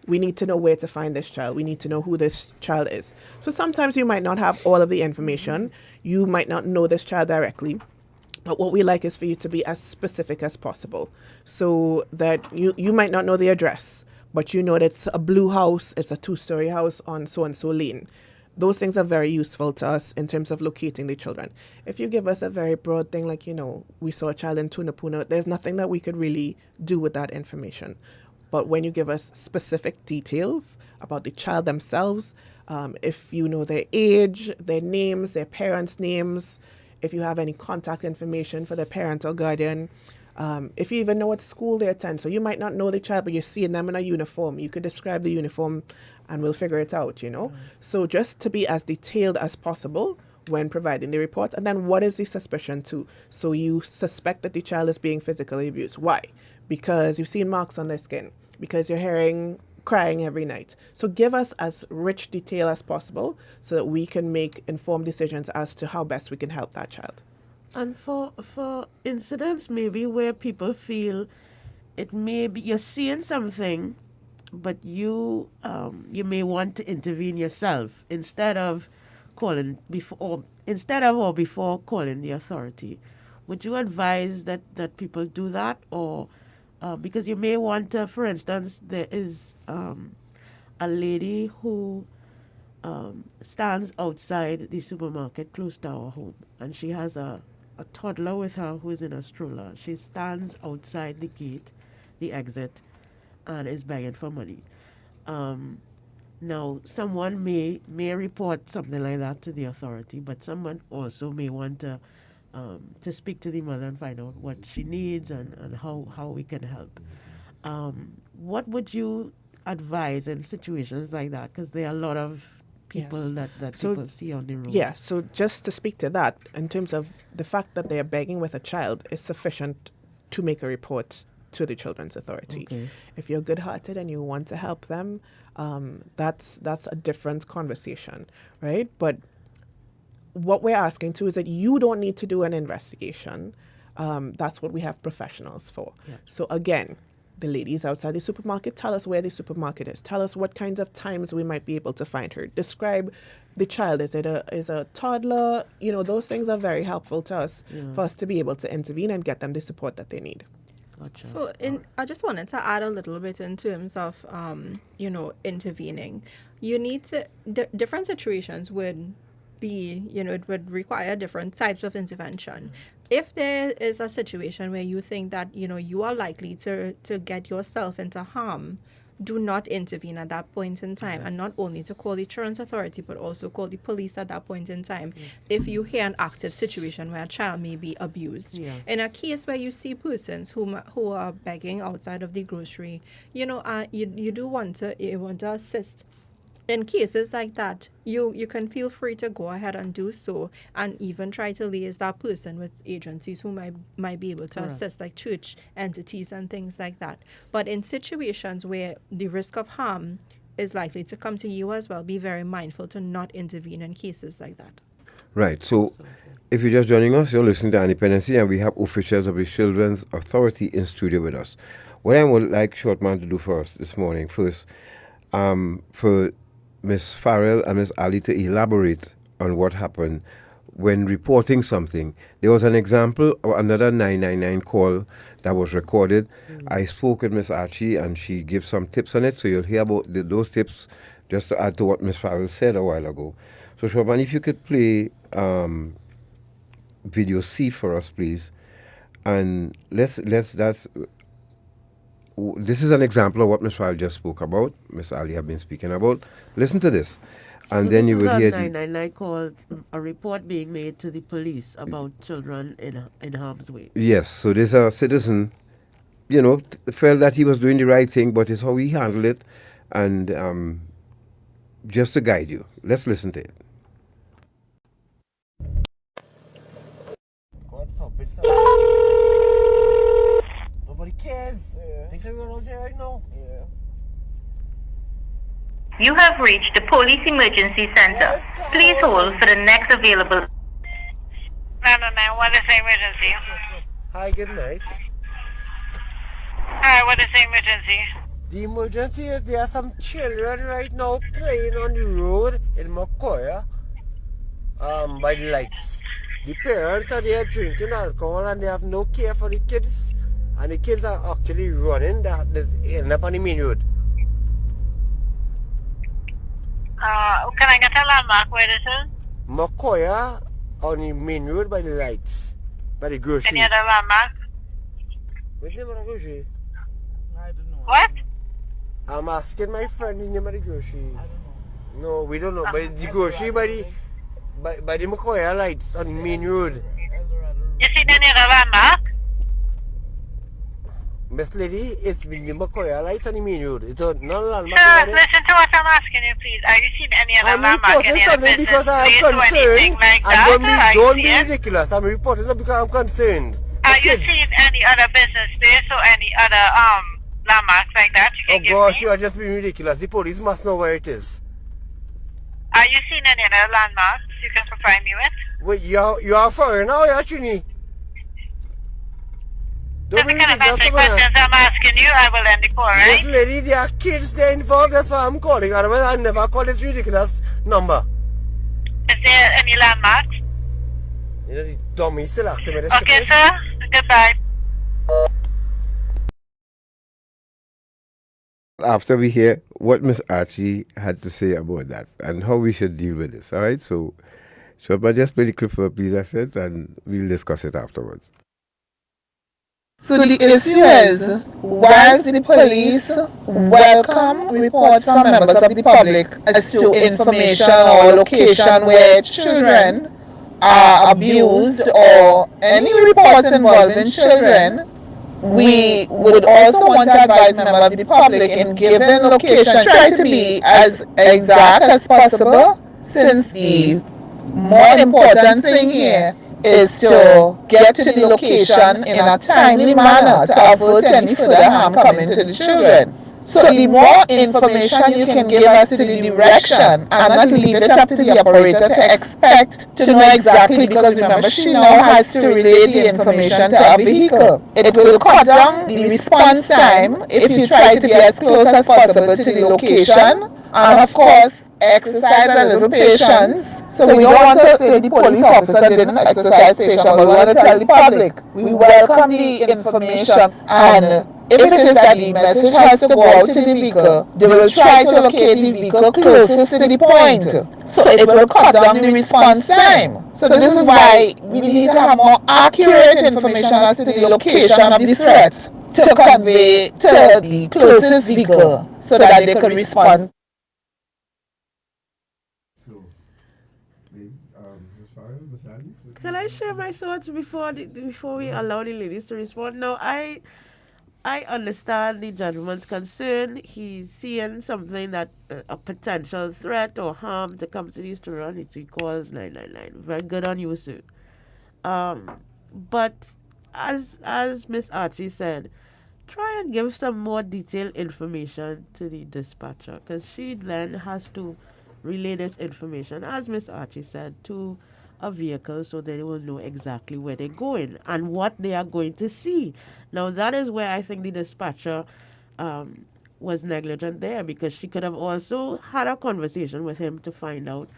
we need to know where to find this child. We need to know who this child is. So sometimes you might not have all of the information. You might not know this child directly. But what we like is for you to be as specific as possible so that you might not know the address, but you know that it's a blue house, it's a 2-story house on so-and-so lane. Those things are very useful to us in terms of locating the children. If you give us a very broad thing like, we saw a child in Tunapuna, there's nothing that we could really do with that information. But when you give us specific details about the child themselves, if you know their age, their names, their parents' names, if you have any contact information for their parent or guardian, if you even know what school they attend. So you might not know the child, but you're seeing them in a uniform. You could describe the uniform and we'll figure it out, So just to be as detailed as possible when providing the report. And then what is the suspicion too? So you suspect that the child is being physically abused. Why? Because you've seen marks on their skin, because you're hearing crying every night. So give us as rich detail as possible so that we can make informed decisions as to how best we can help that child. And for incidents maybe where people feel it may be you're seeing something, but you may want to intervene yourself instead of calling before calling the authority, would you advise that people do that, or because you may want to, for instance, there is a lady who stands outside the supermarket close to our home, and she has a toddler with her who is in a stroller. She stands outside the gate, the exit, and is begging for money. Now, someone may report something like that to the authority, but someone also may want to speak to the mother and find out what she needs and how we can help. What would you advise in situations like that? Because there are a lot of people that people see on the road. Yeah, so just to speak to that, in terms of the fact that they are begging with a child is sufficient to make a report to the Children's Authority. Okay. If you're good-hearted and you want to help them, that's a different conversation, right? But what we're asking too is that you don't need to do an investigation. That's what we have professionals for. Yeah. So again, the ladies outside the supermarket, tell us where the supermarket is. Tell us what kinds of times we might be able to find her. Describe the child. Is a toddler? You know, those things are very helpful to us for us to be able to intervene and get them the support that they need. Gotcha. So I just wanted to add a little bit in terms of, intervening. You need to, different situations would be, it would require different types of intervention. If there is a situation where you think that, you are likely to get yourself into harm, do not intervene at that point in time, and not only to call the Children's Authority, but also call the police at that point in time if you hear an active situation where a child may be abused. Yeah. In a case where you see persons who are begging outside of the grocery, you do want to assist. In cases like that, you can feel free to go ahead and do so, and even try to liaise that person with agencies who might be able to assist, like church entities and things like that. But in situations where the risk of harm is likely to come to you as well, be very mindful to not intervene in cases like that. Right. So if you're just joining us, you're listening to Dependency, and we have officials of the Children's Authority in studio with us. What I would like Shortman to do for us this morning, first, for Ms. Farrell and Ms. Ali to elaborate on what happened when reporting something. There was an example of another 999 call that was recorded. I spoke with Ms. Archie, and she gave some tips on it, so you'll hear about those tips just to add to what Ms. Farrell said a while ago. So, Shortman, if you could play video C for us, please. And this is an example of what Ms. Farrell just spoke about, Ms. Ali have been speaking about. Listen to this. And so then this you will was hear... a 999 call, a report being made to the police about children in harm's way. Yes, so there's a citizen, felt that he was doing the right thing, but it's how he handled it, and just to guide you. Let's listen to it. God forbid, nobody cares. Think everyone out here right now? Yeah. You have reached the Police Emergency Center. Please hold for the next available. 999, what is the emergency? Hi, good night. Alright, what is the emergency? The emergency is there are some children right now playing on the road in Makoya by the lights. The parents are there drinking alcohol and they have no care for the kids, and the kids are actually running that end up on the main road. Can I get a landmark where this is? Makoya on the main road by the lights, by the grocery. Any other landmark? What's the name of the grocery? I don't know. What? I'm asking my friend the name of the grocery. I don't know. No, we don't know. But the grocery by the Makoya lights on the main road. You see any other landmark? Miss Lady, it's the Makoya lights on the main road. It's not landmark. Sir, listen to what I'm asking you, please. Are you seeing any other landmark, any other business because I'm place or anything concerned. like that? Don't be ridiculous. I'm reporting that because I'm concerned. Are you seeing any other business place or any other landmarks like that? You can give gosh, me? you are just being ridiculous. The police must know where it is. Are you seeing any other landmarks you can provide me with? Wait, you are foreign now, you're Trini. Don't be Kind of ridiculous. answering questions I'm asking you, I will end the call, right? This lady, there are kids there involved. That's why I'm calling. Otherwise, I never call this ridiculous number. Is there any landmarks? You know, the dummy still asked me this. Okay, sir. Goodbye. After we hear what Miss Archie had to say about that and how we should deal with this, all right? So, Shopper, just play the clip for please, I said, and we'll discuss it afterwards. So the issue is, whilst the police welcome reports from members of the public as to information or location where children are abused or any reports involving children, we would also want to advise members of the public in given location, try to be as exact as possible, since the more important thing here is to get to the location in a timely manner to avert any further harm coming to the children. So the more information you can give us to the direction and not leave it up to the operator to expect to know exactly, because remember she now has to relay the information to a vehicle. It will cut down the response time if you try to be as close as possible to the location, and of course exercise a little patience. So we don't want to say the police officer didn't exercise patience, but we want to tell the public we welcome the information, and if it is that the message has to go out to the vehicle, they will try to locate the vehicle closest to the point. So it will cut down the response time. So this is why we need to have more accurate information as to the location of the threat to convey to the closest vehicle so that they can respond. Can I share my thoughts before we allow the ladies to respond? Now, I understand the gentleman's concern. He's seeing something that a potential threat or harm to come to these children. He calls 999. Very good on you, sir. But as Miss Archie said, try and give some more detailed information to the dispatcher, because she then has to relay this information, as Miss Archie said, to a vehicle so they will know exactly where they're going and what they are going to see. Now, that is where I think the dispatcher was negligent there, because she could have also had a conversation with him to find out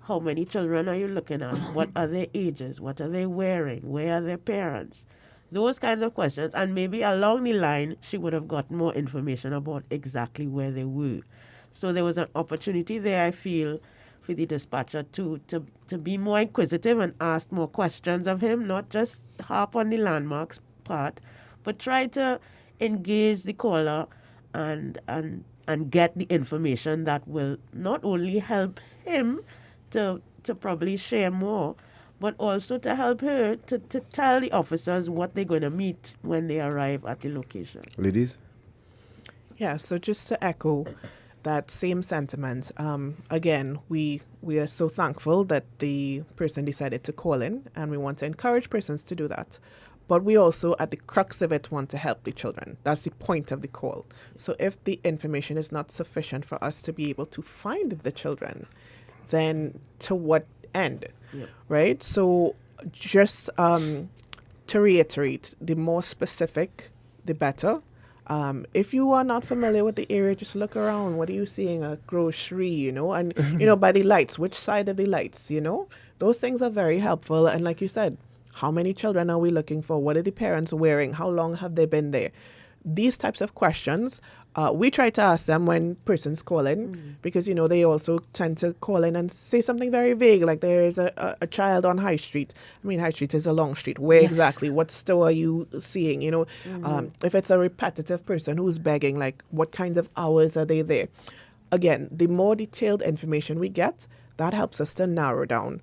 how many children are you looking at, what are their ages, what are they wearing, where are their parents, those kinds of questions. And maybe along the line, she would have gotten more information about exactly where they were. So there was an opportunity there, I feel, for the dispatcher to be more inquisitive and ask more questions of him, not just harp on the landmarks part, but try to engage the caller and get the information that will not only help him to probably share more, but also to help her to tell the officers what they're going to meet when they arrive at the location. Ladies? Yeah, so just to echo that same sentiment, again, we are so thankful that the person decided to call in, and we want to encourage persons to do that. But we also, at the crux of it, want to help the children. That's the point of the call. So if the information is not sufficient for us to be able to find the children, then to what end, right? So just to reiterate, the more specific, the better. If you are not familiar with the area, just look around. What are you seeing? A grocery, and, by the lights, which side of the lights, those things are very helpful. And like you said, how many children are we looking for? What are the parents wearing? How long have they been there? These types of questions, we try to ask them when persons call in, because, they also tend to call in and say something very vague, like there is a child on High Street. I mean, High Street is a long street. Where exactly? What store are you seeing? If it's a repetitive person who's begging, like what kinds of hours are they there? Again, the more detailed information we get, that helps us to narrow down.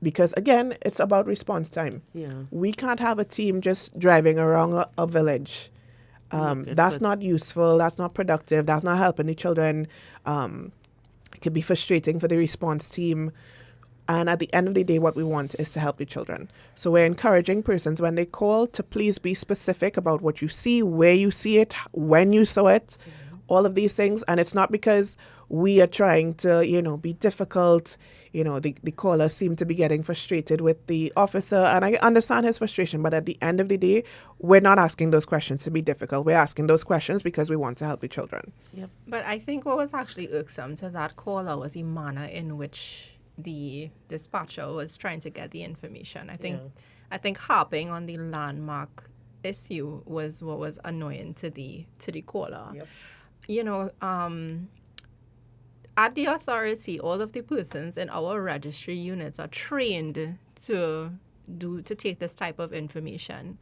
Because, again, it's about response time. Yeah. We can't have a team just driving around a village. That's not useful. That's not productive. That's not helping the children. It could be frustrating for the response team. And at the end of the day, what we want is to help the children. So we're encouraging persons when they call to please be specific about what you see, where you see it, when you saw it, all of these things. And it's not because we are trying to, be difficult. The caller seemed to be getting frustrated with the officer, and I understand his frustration, but at the end of the day, we're not asking those questions to be difficult. We're asking those questions because we want to help the children. Yep. But I think what was actually irksome to that caller was the manner in which the dispatcher was trying to get the information. I think harping on the landmark issue was what was annoying to the caller. Yep. You know, at the authority, all of the persons in our registry units are trained to take this type of information,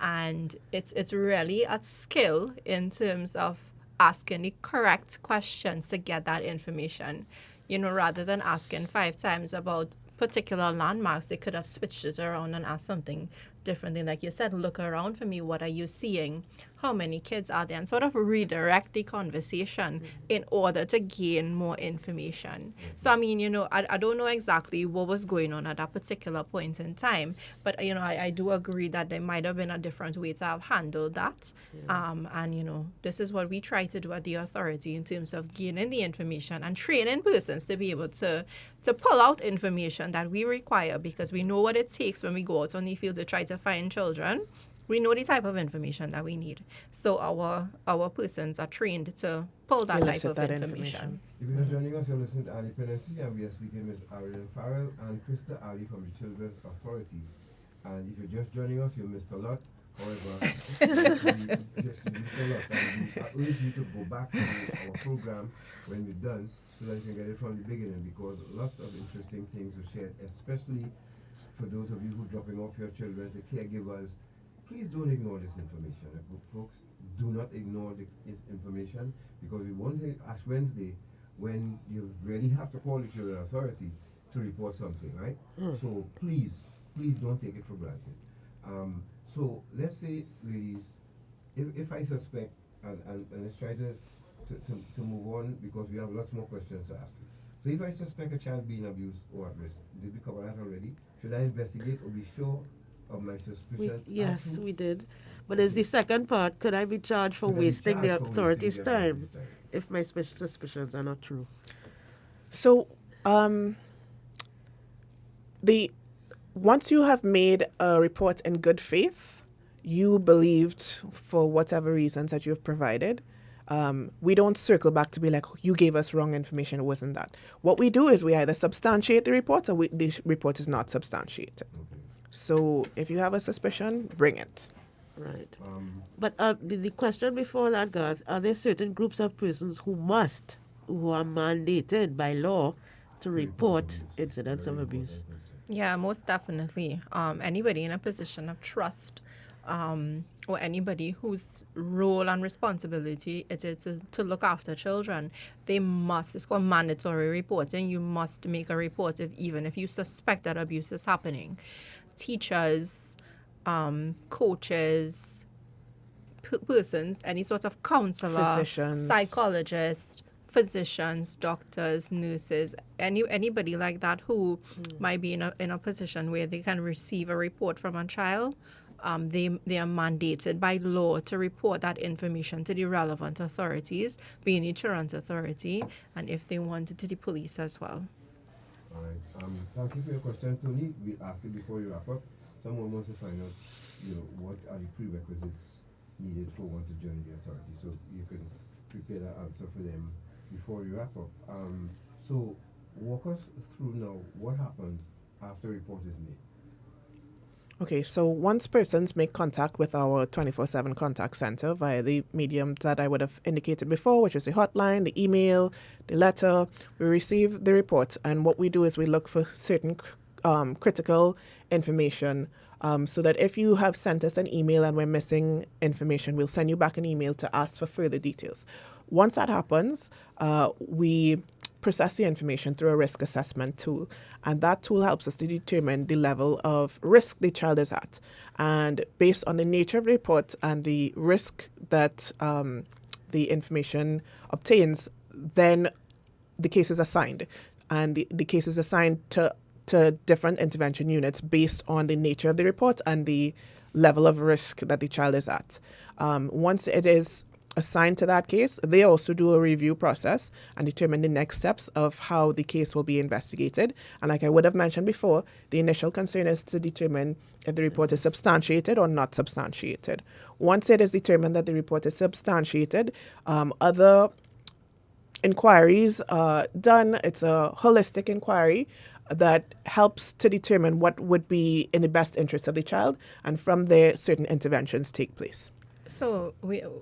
and it's really a skill in terms of asking the correct questions to get that information. You know, rather than asking 5 times about particular landmarks, they could have switched it around and asked something different. Like you said, look around for me. What are you seeing? How many kids are there? And sort of redirect the conversation in order to gain more information. So, I mean, you know, I don't know exactly what was going on at that particular point in time, but, you know, I do agree that there might have been a different way to have handled that. And, you know, this is what we try to do at the authority in terms of gaining the information and training persons to be able to pull out information that we require, because we know what it takes when we go out on the field to try to find children. We know the type of information that we need. So our persons are trained to pull that type of information. If you're joining us, you're listening to Dependency, and we are speaking with Ariane, Farrell, and Krista from the Children's Authority. And if you're just joining us, you missed a lot. However, you missed a lot. And we urge you to go back to our program when we're done, so that you can get it from the beginning, because lots of interesting things were shared, especially for those of you who are dropping off your children, the caregivers. Please don't ignore this information. Folks, do not ignore this information, because we want to Ash Wednesday when you really have to call the Children's Authority to report something, right? So please don't take it for granted. So let's say, ladies, if I suspect, and let's try to move on, because we have lots more questions to ask you. So if I suspect a child being abused or at risk, did we cover that already? Should I investigate or be sure of my suspicions? Yes, we did. But there's the second part. Could I be charged for wasting the authorities' time if my suspicions are not true? So, once you have made a report in good faith, you believed for whatever reasons that you've provided, we don't circle back to be like, you gave us wrong information, it wasn't that. What we do is we either substantiate the report or the report is not substantiated. So if you have a suspicion, bring it. Right. But the question before that, Garth, are there certain groups of persons who are mandated by law to report incidents of abuse? Yeah, most definitely. Anybody in a position of trust, or anybody whose role and responsibility it is to look after children, they must, it's called mandatory reporting. You must make a report even if you suspect that abuse is happening. Teachers, coaches, persons, any sort of counselor, physicians, psychologists, physicians, doctors, nurses, anybody like that who might be in a position where they can receive a report from a child. They are mandated by law to report that information to the relevant authorities, being the Children's Authority, and if they want it, to the police as well. All right. Thank you for your question, Tony. We ask it before you wrap up. Someone wants to find out, what are the prerequisites needed for one to join the authority. So you can prepare that answer for them before you wrap up. So walk us through now what happens after a report is made. Okay, so once persons make contact with our 24/7 contact center via the medium that I would have indicated before, which is the hotline, the email, the letter, we receive the report, and what we do is we look for certain critical information, so that if you have sent us an email and we're missing information, we'll send you back an email to ask for further details. Once that happens, we process the information through a risk assessment tool, and that tool helps us to determine the level of risk the child is at. And based on the nature of the report and the risk that the information obtains, then the case is assigned, and the case is assigned to different intervention units based on the nature of the report and the level of risk that the child is at. Once it is assigned to that case, they also do a review process and determine the next steps of how the case will be investigated. And like I would have mentioned before, the initial concern is to determine if the report is substantiated or not substantiated. Once it is determined that the report is substantiated, other inquiries are done. It's a holistic inquiry, that helps to determine what would be in the best interest of the child, and from there, certain interventions take place. So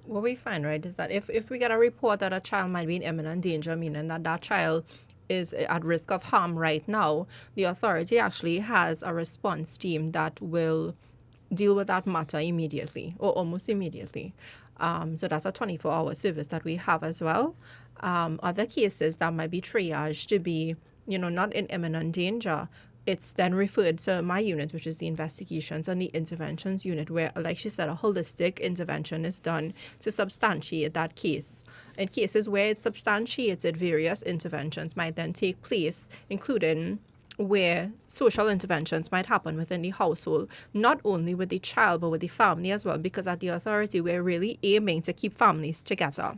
what we find, right, is that if we get a report that a child might be in imminent danger, meaning that child is at risk of harm right now, the authority actually has a response team that will deal with that matter immediately or almost immediately. So that's a 24-hour service that we have as well. Other cases that might be triaged to be, not in imminent danger, it's then referred to my unit, which is the investigations and the interventions unit, where, like she said, a holistic intervention is done to substantiate that case. In cases where it's substantiated, various interventions might then take place, including where social interventions might happen within the household, not only with the child, but with the family as well, because at the authority, we're really aiming to keep families together.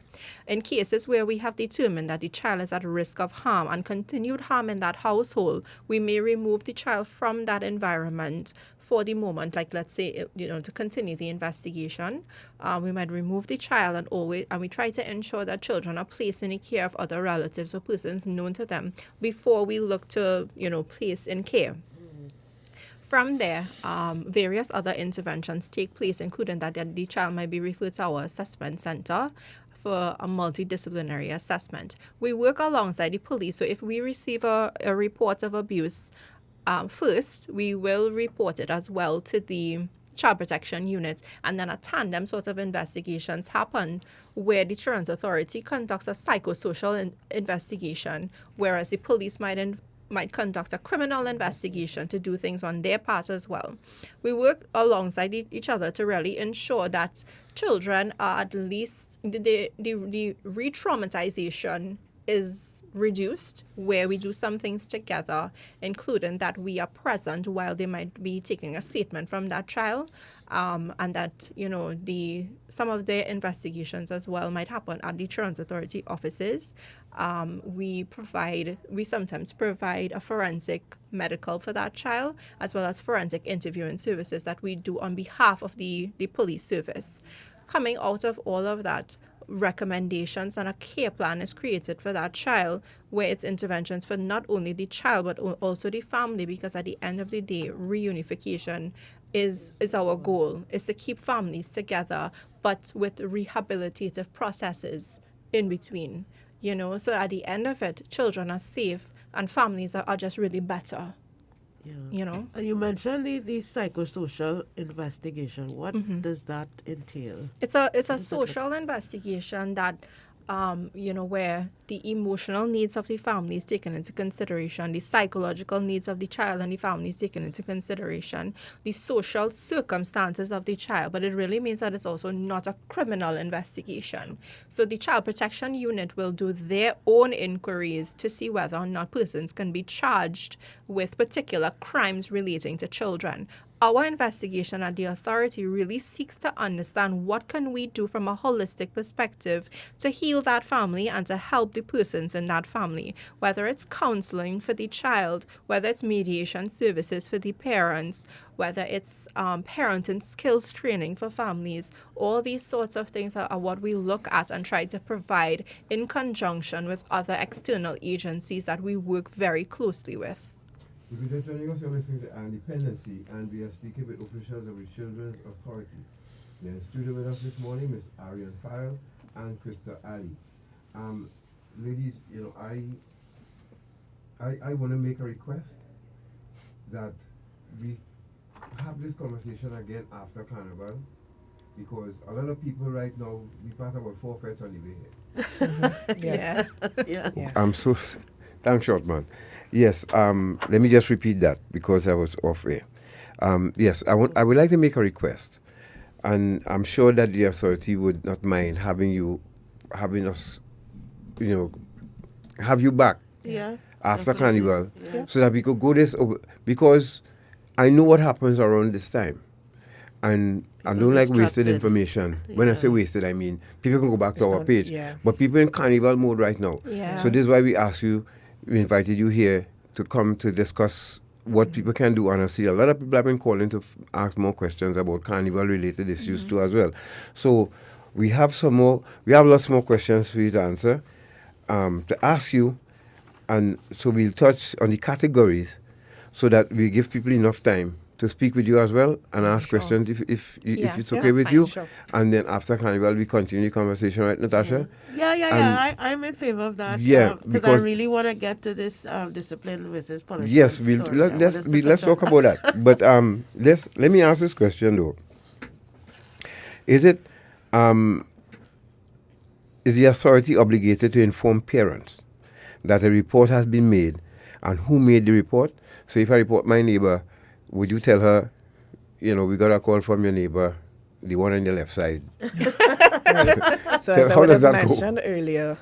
In cases where we have determined that the child is at risk of harm and continued harm in that household, we may remove the child from that environment for the moment, like let's say, to continue the investigation. We might remove the child and we try to ensure that children are placed in the care of other relatives or persons known to them before we look to, place in care. From there, various other interventions take place, including that the child might be referred to our assessment center for a multidisciplinary assessment. We work alongside the police, so if we receive a report of abuse, first, we will report it as well to the Child Protection Unit, and then a tandem sort of investigations happen where the Children's Authority conducts a psychosocial investigation, whereas the police might conduct a criminal investigation to do things on their part as well. We work alongside each other to really ensure that children are at least, the re-traumatization is reduced, where we do some things together, including that we are present while they might be taking a statement from that child, and that some of their investigations as well might happen at the Children's Authority offices. We sometimes provide a forensic medical for that child, as well as forensic interviewing services that we do on behalf of the police service. Coming out of all of that, recommendations and a care plan is created for that child, where it's interventions for not only the child but also the family, because at the end of the day, reunification is our goal, is to keep families together, but with rehabilitative processes in between, so at the end of it, children are safe and families are just really better. And you mentioned the psychosocial investigation. What does that entail? It's a social investigation that where the emotional needs of the family is taken into consideration, the psychological needs of the child and the family is taken into consideration, the social circumstances of the child, but it really means that it's also not a criminal investigation. So the Child Protection Unit will do their own inquiries to see whether or not persons can be charged with particular crimes relating to children. Our investigation at the authority really seeks to understand what can we do from a holistic perspective to heal that family and to help the persons in that family, whether it's counseling for the child, whether it's mediation services for the parents, whether it's parenting skills training for families. All these sorts of things are what we look at and try to provide in conjunction with other external agencies that we work very closely with. If you're just joining us, you're listening to Dependency, and we are speaking with officials of the Children's Authority. They're in the studio with us this morning, Ms. Ariane Farrell and Krista Ali. Ladies, I want to make a request that we have this conversation again after Carnival, because a lot of people right now, we pass about 4 feds on the way here. Yes. Yeah. Thanks, short man. Yes, let me just repeat that because I was off air. Yes, I would like to make a request, and I'm sure that the authority would not mind having us, have you back after Carnival, so that we could go this over, because I know what happens around this time, and I don't like wasted information. When I say wasted, I mean people can go back to our page, but people in Carnival mode right now. So this is why we ask you. We invited you here to come to discuss what people can do. And I see a lot of people have been calling to ask more questions about Carnival-related issues too as well. So we have lots more questions for you to answer, to ask you, And so we'll touch on the categories so that we give people enough time to speak with you as well and ask questions if it's okay with you. Sure. And then after Carnival, we continue the conversation, right, Natasha? Yeah. I'm in favor of that. Yeah, because I really want to get to this discipline versus punishment. Yes, story. let's talk about that. But let me ask this question though. Is the authority obligated to inform parents that a report has been made and who made the report? So if I report my neighbor, would you tell her, we got a call from your neighbor, the one on the left side? So as I would have mentioned earlier,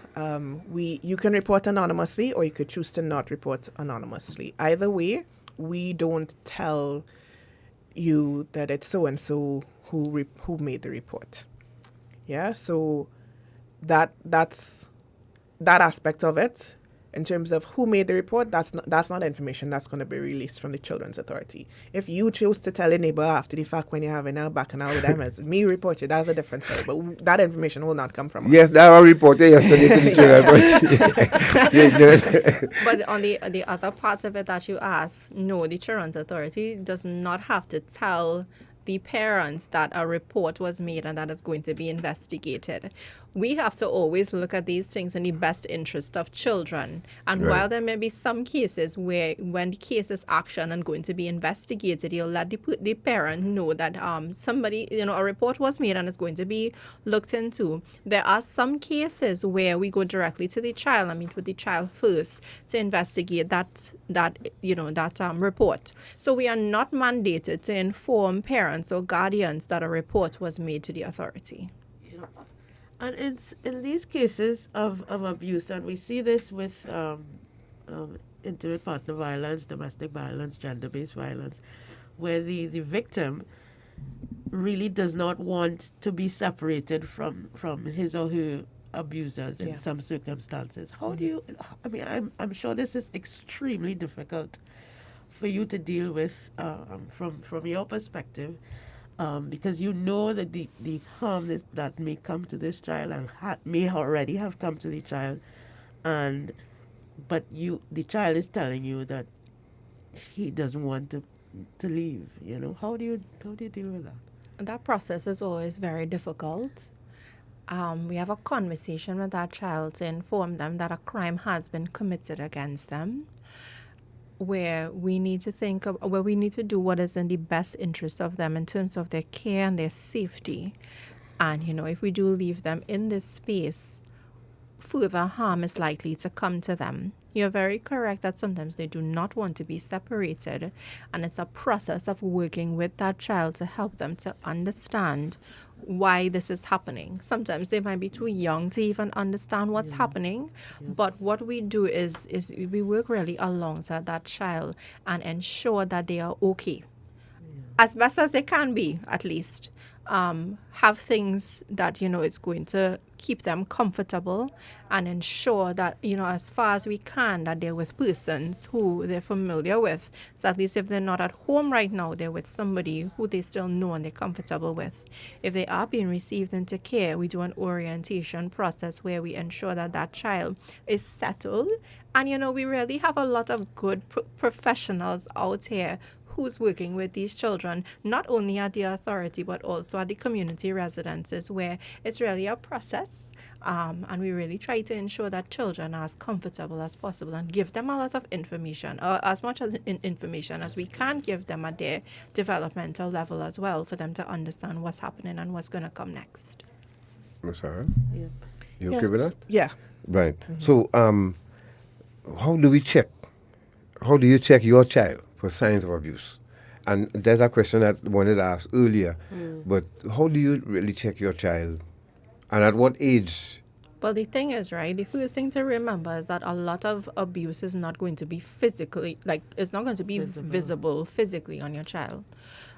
you can report anonymously or you could choose to not report anonymously. Either way, we don't tell you that it's so-and-so who made the report. Yeah, so that's that aspect of it. In terms of who made the report, that's not information that's going to be released from the Children's Authority. If you choose to tell a neighbor after the fact when you're having a bacchanal with them as me report you, that's a different story. But that information will not come from us. Yes, that was reported yesterday to the Children's Authority. But on the other part of it that you asked, no, the Children's Authority does not have to tell the parents that a report was made and that is going to be investigated. We have to always look at these things in the best interest of children. And while there may be some cases where when the case is action and going to be investigated, you'll let the parent know that somebody, a report was made and it's going to be looked into. There are some cases where we go directly to the child and meet with the child first to investigate that report. So we are not mandated to inform parents or guardians that a report was made to the authority. Yeah. And it's in these cases of abuse, and we see this with intimate partner violence, domestic violence, gender-based violence, where the victim really does not want to be separated from his or her abusers in some circumstances. How do you, I'm sure this is extremely difficult for you to deal with from your perspective, because you know that the harm that may come to this child and may already have come to the child, but the child is telling you that he doesn't want to leave. How do you deal with that? That process is always very difficult. We have a conversation with that child to inform them that a crime has been committed against them, where we need to do what is in the best interest of them in terms of their care and their safety. And, if we do leave them in this space, further harm is likely to come to them. You're very correct that sometimes they do not want to be separated, and it's a process of working with that child to help them to understand why this is happening. Sometimes they might be too young to even understand what's happening, but what we do is we work really alongside that child and ensure that they are okay. As best as they can be, at least. Have things that, it's going to keep them comfortable and ensure that, as far as we can, that they're with persons who they're familiar with. So at least if they're not at home right now, they're with somebody who they still know and they're comfortable with. If they are being received into care, we do an orientation process where we ensure that that child is settled. And, we really have a lot of good professionals out here who's working with these children, not only at the authority, but also at the community residences, where it's really a process. And we really try to ensure that children are as comfortable as possible and give them a lot of information, or as much as information as we can give them at their developmental level as well, for them to understand what's happening and what's going to come next. Ms. Farrell? Yeah. You okay with that? Yeah. Right. So, how do we check? How do you check your child for signs of abuse? And there's a question that I wanted to ask earlier, but how do you really check your child? And at what age? Well, the thing is, right, the first thing to remember is that a lot of abuse is not going to be physically, it's not going to be visible physically on your child,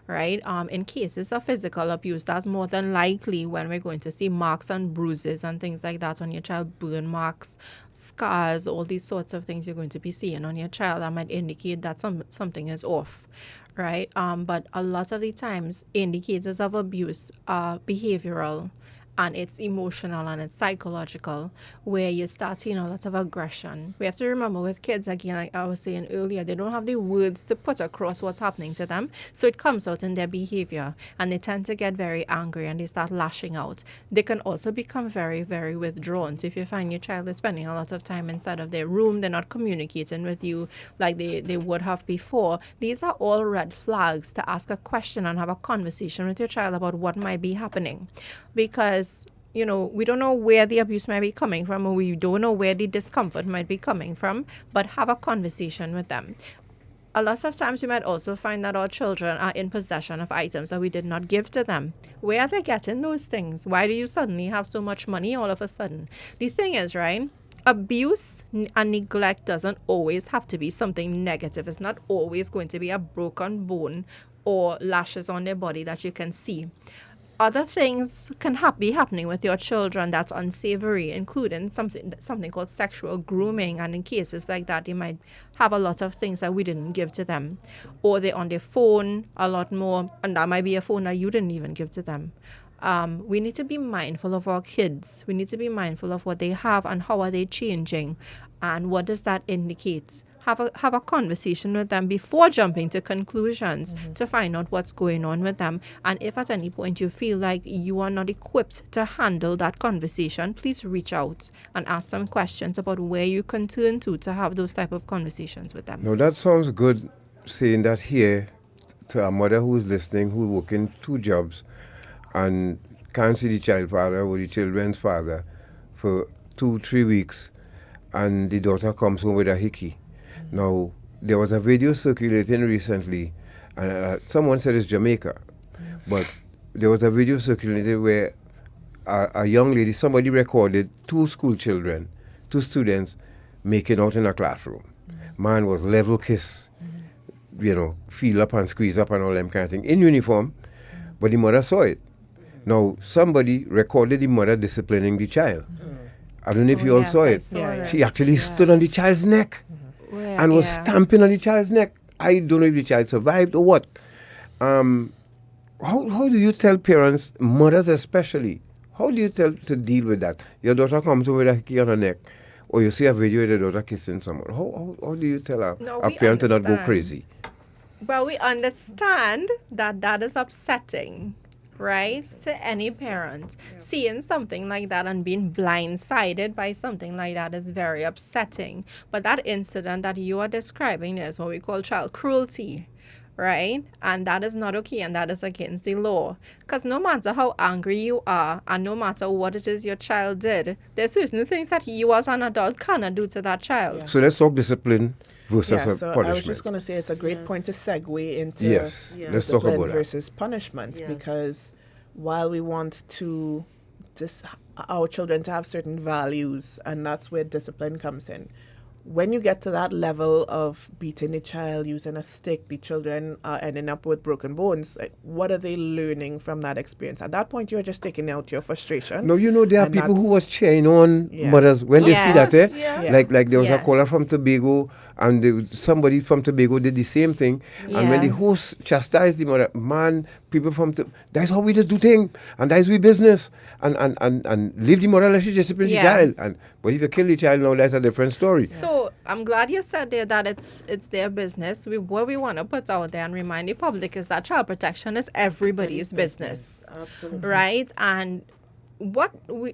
right? In cases of physical abuse, that's more than likely when we're going to see marks and bruises and things like that on your child, burn marks, scars, all these sorts of things you're going to be seeing on your child that might indicate that something is off, right? But a lot of the times, indicators of abuse are behavioral and it's emotional and it's psychological, where you start seeing a lot of aggression. We have to remember with kids, again, like I was saying earlier, they don't have the words to put across what's happening to them, so it comes out in their behavior, and they tend to get very angry and they start lashing out. They can also become very, very withdrawn. So if you find your child is spending a lot of time inside of their room, they're not communicating with you like they would have before, these are all red flags to ask a question and have a conversation with your child about what might be happening. Because we don't know where the abuse might be coming from, or we don't know where the discomfort might be coming from, but have a conversation with them. A lot of times we might also find that our children are in possession of items that we did not give to them. Where are they getting those things? Why do you suddenly have so much money all of a sudden? The thing is, right, abuse and neglect doesn't always have to be something negative. It's not always going to be a broken bone or lashes on their body that you can see. Other things can be happening with your children that's unsavory, including something called sexual grooming. And in cases like that, they might have a lot of things that we didn't give to them. Or they're on their phone a lot more, and that might be a phone that you didn't even give to them. We need to be mindful of our kids. We need to be mindful of what they have and how are they changing, and what does that indicate. Have a conversation with them before jumping to conclusions to find out what's going on with them. And if at any point you feel like you are not equipped to handle that conversation, please reach out and ask some questions about where you can turn to have those type of conversations with them. Now that sounds good, saying that here to a mother who's listening, who's working 2 jobs and can't see the child father or the children's father for 2-3 weeks, and the daughter comes home with a hickey. Now, there was a video circulating recently, and someone said it's Jamaica, but there was a video circulated where a young lady, somebody recorded 2 school children, 2 students, making out in a classroom. Man was level kiss, feel up and squeeze up and all them kind of thing, in uniform, but the mother saw it. Now, somebody recorded the mother disciplining the child. I don't know if you all saw it. She actually stood on the child's neck. And was stamping on the child's neck. I don't know if the child survived or what. How do you tell parents, mothers especially, how do you tell to deal with that? Your daughter comes over with a hickey on her neck, or you see a video of your daughter kissing someone. How do you tell a parent to not go crazy? Well, we understand that is upsetting, right, to any parent. Seeing something like that and being blindsided by something like that is very upsetting. But that incident that you are describing is what we call child cruelty, right? And that is not okay, and that is against the law. Because no matter how angry you are, and no matter what it is your child did, there's certain things that you as an adult cannot do to that child. So let's talk discipline versus punishment. I was just going to say it's a great point to segue into let's talk about versus punishment, because while we want to our children to have certain values, and that's where discipline comes in. When you get to that level of beating the child, using a stick, the children are ending up with broken bones. Like, what are they learning from that experience? At that point, you're just taking out your frustration. No, there are people who was cheering on mothers when they see that. Like there was a caller from Tobago, and somebody from Tobago did the same thing. And when the host chastised the mother, man, people from that's how we just do things, and that's we business, and leave the mother, let she discipline the child. But if you kill the child now, that's a different story. So I'm glad you said there that it's their business. What we want to put out there and remind the public is that child protection is everybody's business. Absolutely. Right? And what we're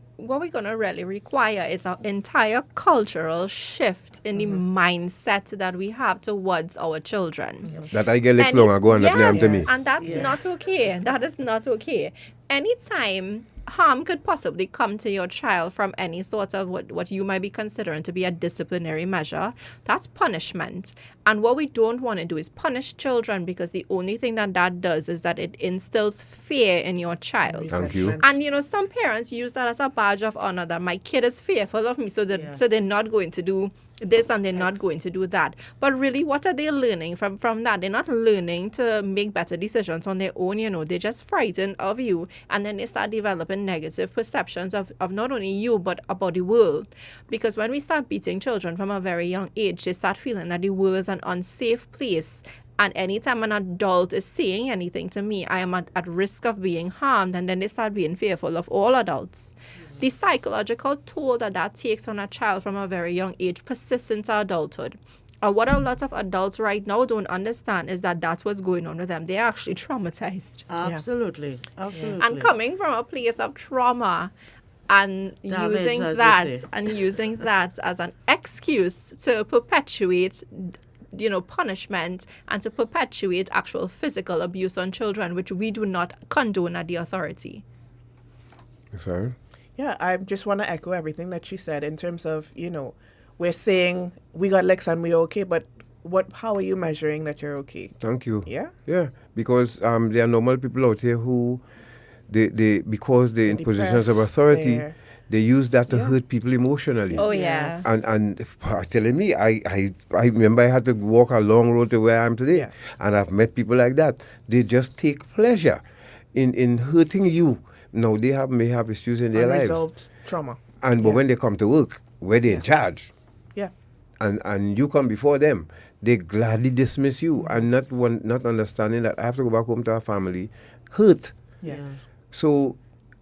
going to really require is an entire cultural shift in the mindset that we have towards our children. That I get legs long ago and that name to me. And that's not okay. That is not okay. Anytime harm could possibly come to your child from any sort of what you might be considering to be a disciplinary measure, that's punishment. And what we don't want to do is punish children, because the only thing that does is that it instills fear in your child. Thank you. And some parents use that as a badge of honor, that my kid is fearful of me, so they're not going to do this and they're not going to do that. But really, what are they learning from that? They're not learning to make better decisions on their own. They're just frightened of you, and then they start developing negative perceptions of not only you but about the world. Because when we start beating children from a very young age, they start feeling that the world is an unsafe place, And anytime an adult is saying anything to me, I am at risk of being harmed, and then they start being fearful of all adults. The psychological toll that takes on a child from a very young age persists into adulthood. And what a lot of adults right now don't understand is that that's what's going on with them. They're actually traumatized. Absolutely. Absolutely. And coming from a place of trauma and Damage, using that as an excuse to perpetuate punishment and to perpetuate actual physical abuse on children, which we do not condone at the authority. Sorry? Yeah, I just want to echo everything that she said in terms of, we're saying we got licks and we're okay, but how are you measuring that you're okay? Thank you. Yeah? Yeah, because there are normal people out here who, because they're in positions of authority, they use that to hurt people emotionally. Oh, yeah. And telling me, I remember I had to walk a long road to where I am today. Yes. And I've met people like that. They just take pleasure in hurting you. Now, they may have issues in their lives. Unresolved trauma. But when they come to work, where they're in charge, yeah, and you come before them, they gladly dismiss you and not understanding that I have to go back home to our family, hurt. Yes. So,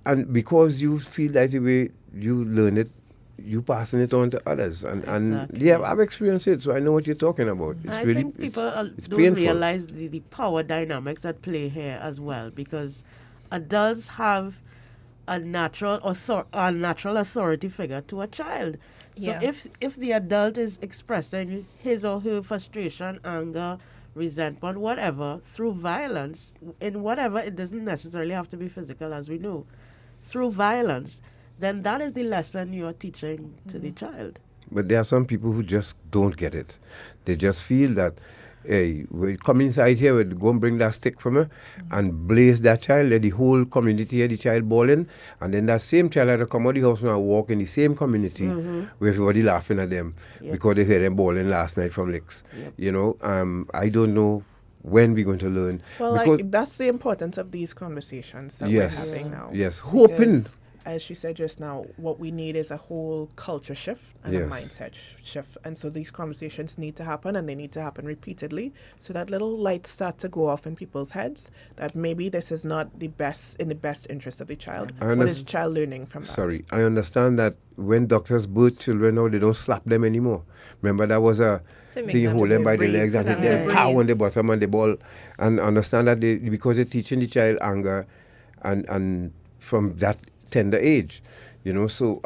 and because you feel that the way you learn it, you passing it on to others. And Exactly. yeah, I've experienced it, so I know what you're talking about. It's I really, think people it's don't painful. realize the power dynamics at play here as well, because adults have a natural authority figure to a child. So Yeah. if the adult is expressing his or her frustration, anger, resentment, whatever, through violence, in whatever, it doesn't necessarily have to be physical, as we know, through violence, then that is the lesson you're teaching to the child. But there are some people who just don't get it. They just feel that, hey, we come inside here, we go and bring that stick from her and blaze that child, let the whole community hear the child bawling, and then that same child had to come out of the house and walk in the same community with everybody laughing at them because they heard them bawling last night from licks. I don't know when we're going to learn. Well, that's the importance of these conversations that we're having now. Yes, hoping. Because, as she said just now, what we need is a whole culture shift and a mindset shift. And so these conversations need to happen, and they need to happen repeatedly, so that little lights start to go off in people's heads that maybe this is not in the best interest of the child. What is the child learning from that? Sorry, I understand that when doctors birth children now, they don't slap them anymore. Remember, that was a thing, you hold them by the legs and hit them pow on the bottom and the ball. And understand that because they're teaching the child anger and from that tender age, so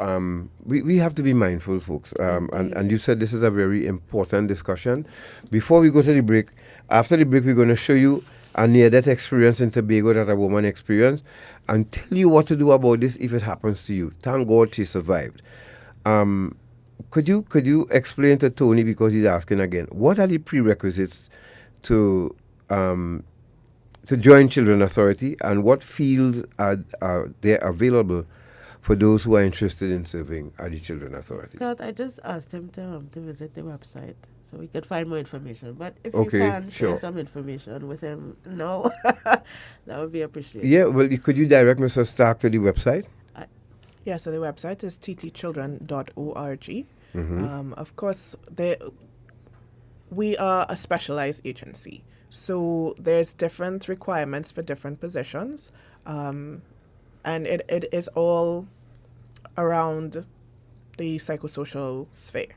we have to be mindful, folks, and you said this is a very important discussion. Before we go to the break, after the break, we're going to show you a near-death experience in Tobago that a woman experienced and tell you what to do about this if it happens to you. Thank God she survived. Could you explain to Tony, because he's asking again, what are the prerequisites to join Children Authority, and what fields are there available for those who are interested in serving at the Children Authority? God, I just asked him to visit the website so we could find more information. But if Okay, you can sure. share some information with him now, that would be appreciated. Yeah, well, could you direct Mr. Stark to the website? Yeah, so the website is ttchildren.org. Of course, we are a specialized agency. So there's different requirements for different positions, and it is all around the psychosocial sphere,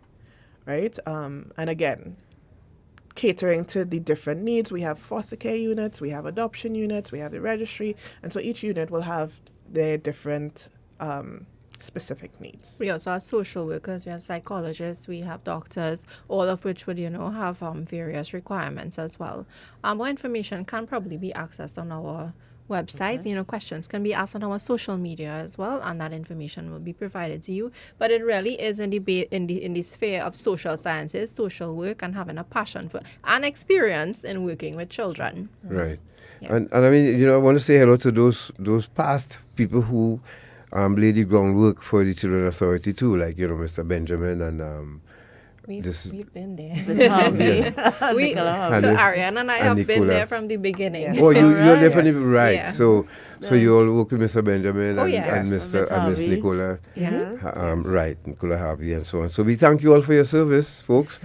right? And again, catering to the different needs. We have foster care units, we have adoption units, we have the registry, and so each unit will have their different specific needs. We also have social workers, we have psychologists, we have doctors, all of which would, have various requirements as well. More information can probably be accessed on our website. Questions can be asked on our social media as well, and that information will be provided to you. But it really is in the sphere of social sciences, social work, and having a passion for and experience in working with children. Right. Yeah. And I mean, I want to say hello to those past people who lay the groundwork for the Children Authority too, like Mr. Benjamin and we've been there. So Ariane and I have been there from the beginning. Yes. Oh, you're definitely right. Yeah. So you all work with Mr. Benjamin and Miss Nicola. Yeah. Right, Nicola Harvey and so on. So we thank you all for your service, folks.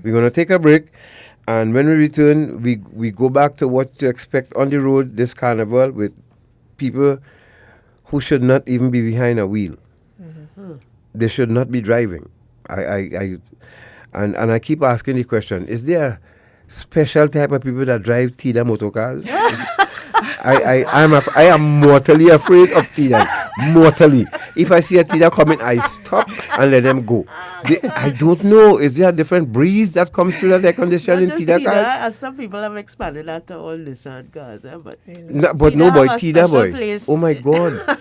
We're going to take a break, And when we return, we go back to what to expect on the road this carnival with people who should not even be behind a wheel. They should not be driving. And I keep asking the question, is there a special type of people that drive TIDA motorcars? I am mortally afraid of TIDA. Mortally. If I see a TIDA coming, I stop and let them go. I don't know. Is there a different breeze that comes through that air conditioning in TIDA cars? As some people have expanded that to all Nissan cars. But no, boy, TIDA boy. Place. Oh my God.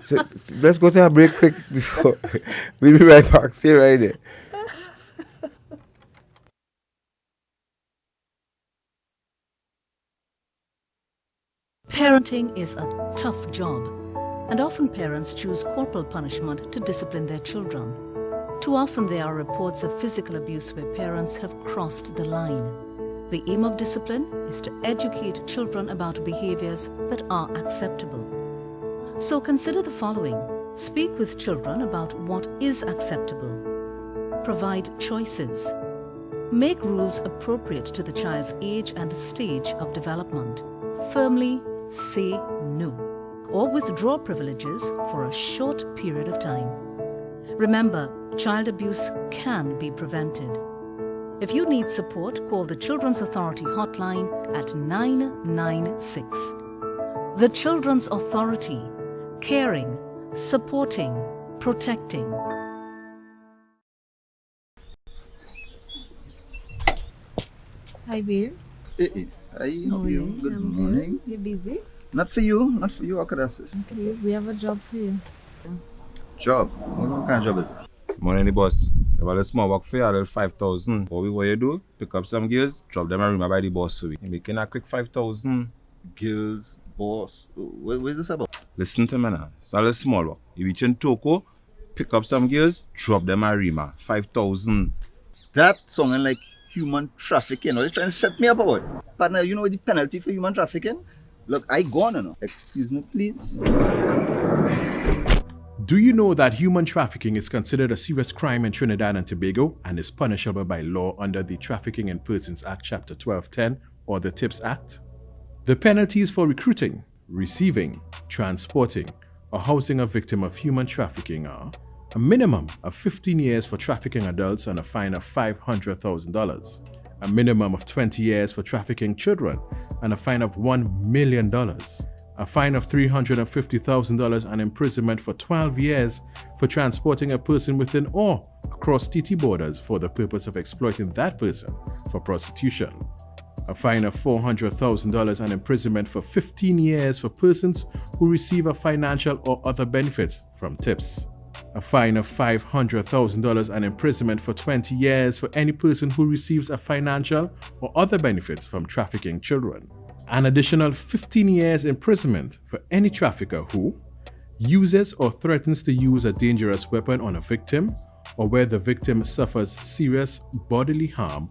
So, let's go to a break quick before we'll be right back. Stay right there. Parenting is a tough job, and often parents choose corporal punishment to discipline their children. Too often there are reports of physical abuse where parents have crossed the line. The aim of discipline is to educate children about behaviors that are acceptable. So consider the following. Speak with children about what is acceptable. Provide choices. Make rules appropriate to the child's age and stage of development. Firmly say no, or withdraw privileges for a short period of time. Remember, child abuse can be prevented. If you need support, call the Children's Authority hotline at 996. The Children's Authority, caring, supporting, protecting. Hi, babe. Hey, how are you? Good morning. You busy? Not for you, how could I assist? Okay, we have a job for you. Job? What kind of job is it? Morning, the boss. If I have a small work for you, I'll 5,000. What you do, pick up some girls, drop them and remember the boss. So you're making a quick 5,000. Girls, boss. What is this about? Listen to me now. It's not a small work. You reach in Toko, pick up some girls, drop them and Rima. 5,000. That sounding like human trafficking. Are you trying to set me up or what? Partner, you know the penalty for human trafficking? Look, I gone now. Excuse me, please. Do you know that human trafficking is considered a serious crime in Trinidad and Tobago and is punishable by law under the Trafficking in Persons Act Chapter 1210 or the TIPS Act? The penalties for recruiting, receiving, transporting, or housing a victim of human trafficking are a minimum of 15 years for trafficking adults and a fine of $500,000, a minimum of 20 years for trafficking children and a fine of $1 million, a fine of $350,000 and imprisonment for 12 years for transporting a person within or across TT borders for the purpose of exploiting that person for prostitution, a fine of $400,000 and imprisonment for 15 years for persons who receive a financial or other benefit from tips, a fine of $500,000 and imprisonment for 20 years for any person who receives a financial or other benefits from trafficking children, an additional 15 years imprisonment for any trafficker who uses or threatens to use a dangerous weapon on a victim, or where the victim suffers serious bodily harm,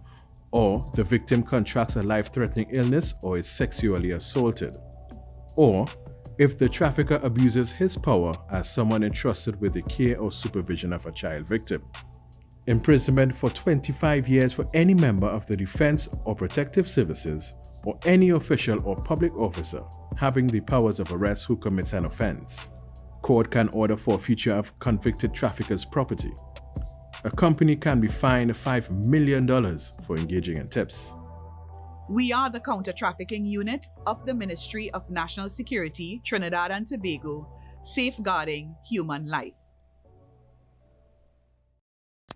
or the victim contracts a life-threatening illness or is sexually assaulted, or if the trafficker abuses his power as someone entrusted with the care or supervision of a child victim. Imprisonment for 25 years for any member of the Defense or Protective Services or any official or public officer having the powers of arrest who commits an offense. Court can order forfeiture of convicted trafficker's property. A company can be fined $5 million for engaging in tips. We are the Counter-Trafficking Unit of the Ministry of National Security, Trinidad and Tobago, safeguarding human life.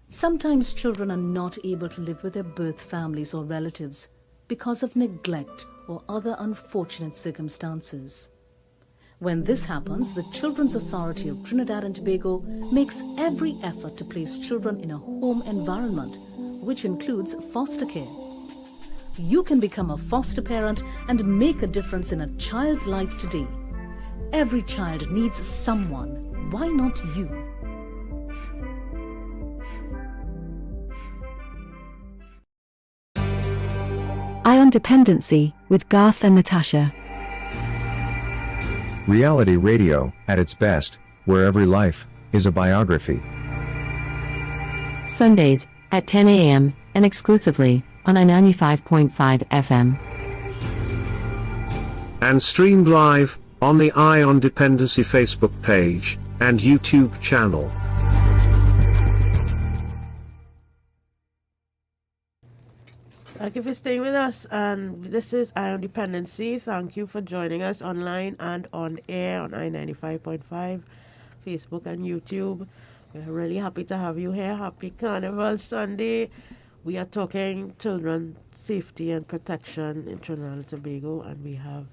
Sometimes children are not able to live with their birth families or relatives because of neglect or other unfortunate circumstances. When this happens, the Children's Authority of Trinidad and Tobago makes every effort to place children in a home environment, which includes foster care. You can become a foster parent and make a difference in a child's life today. Every child needs someone. Why not you? Ion Dependency with Garth and Natasha. Reality radio, at its best, where every life is a biography. Sundays, at 10 a.m., and exclusively on I-95.5 FM. And streamed live on the Eye on Dependency Facebook page and YouTube channel. Thank you for staying with us, and this is Eye on Dependency. Thank you for joining us online and on air on I-95.5, Facebook and YouTube. We're really happy to have you here. Happy Carnival Sunday. We are talking children safety and protection in Trinidad and Tobago, and we have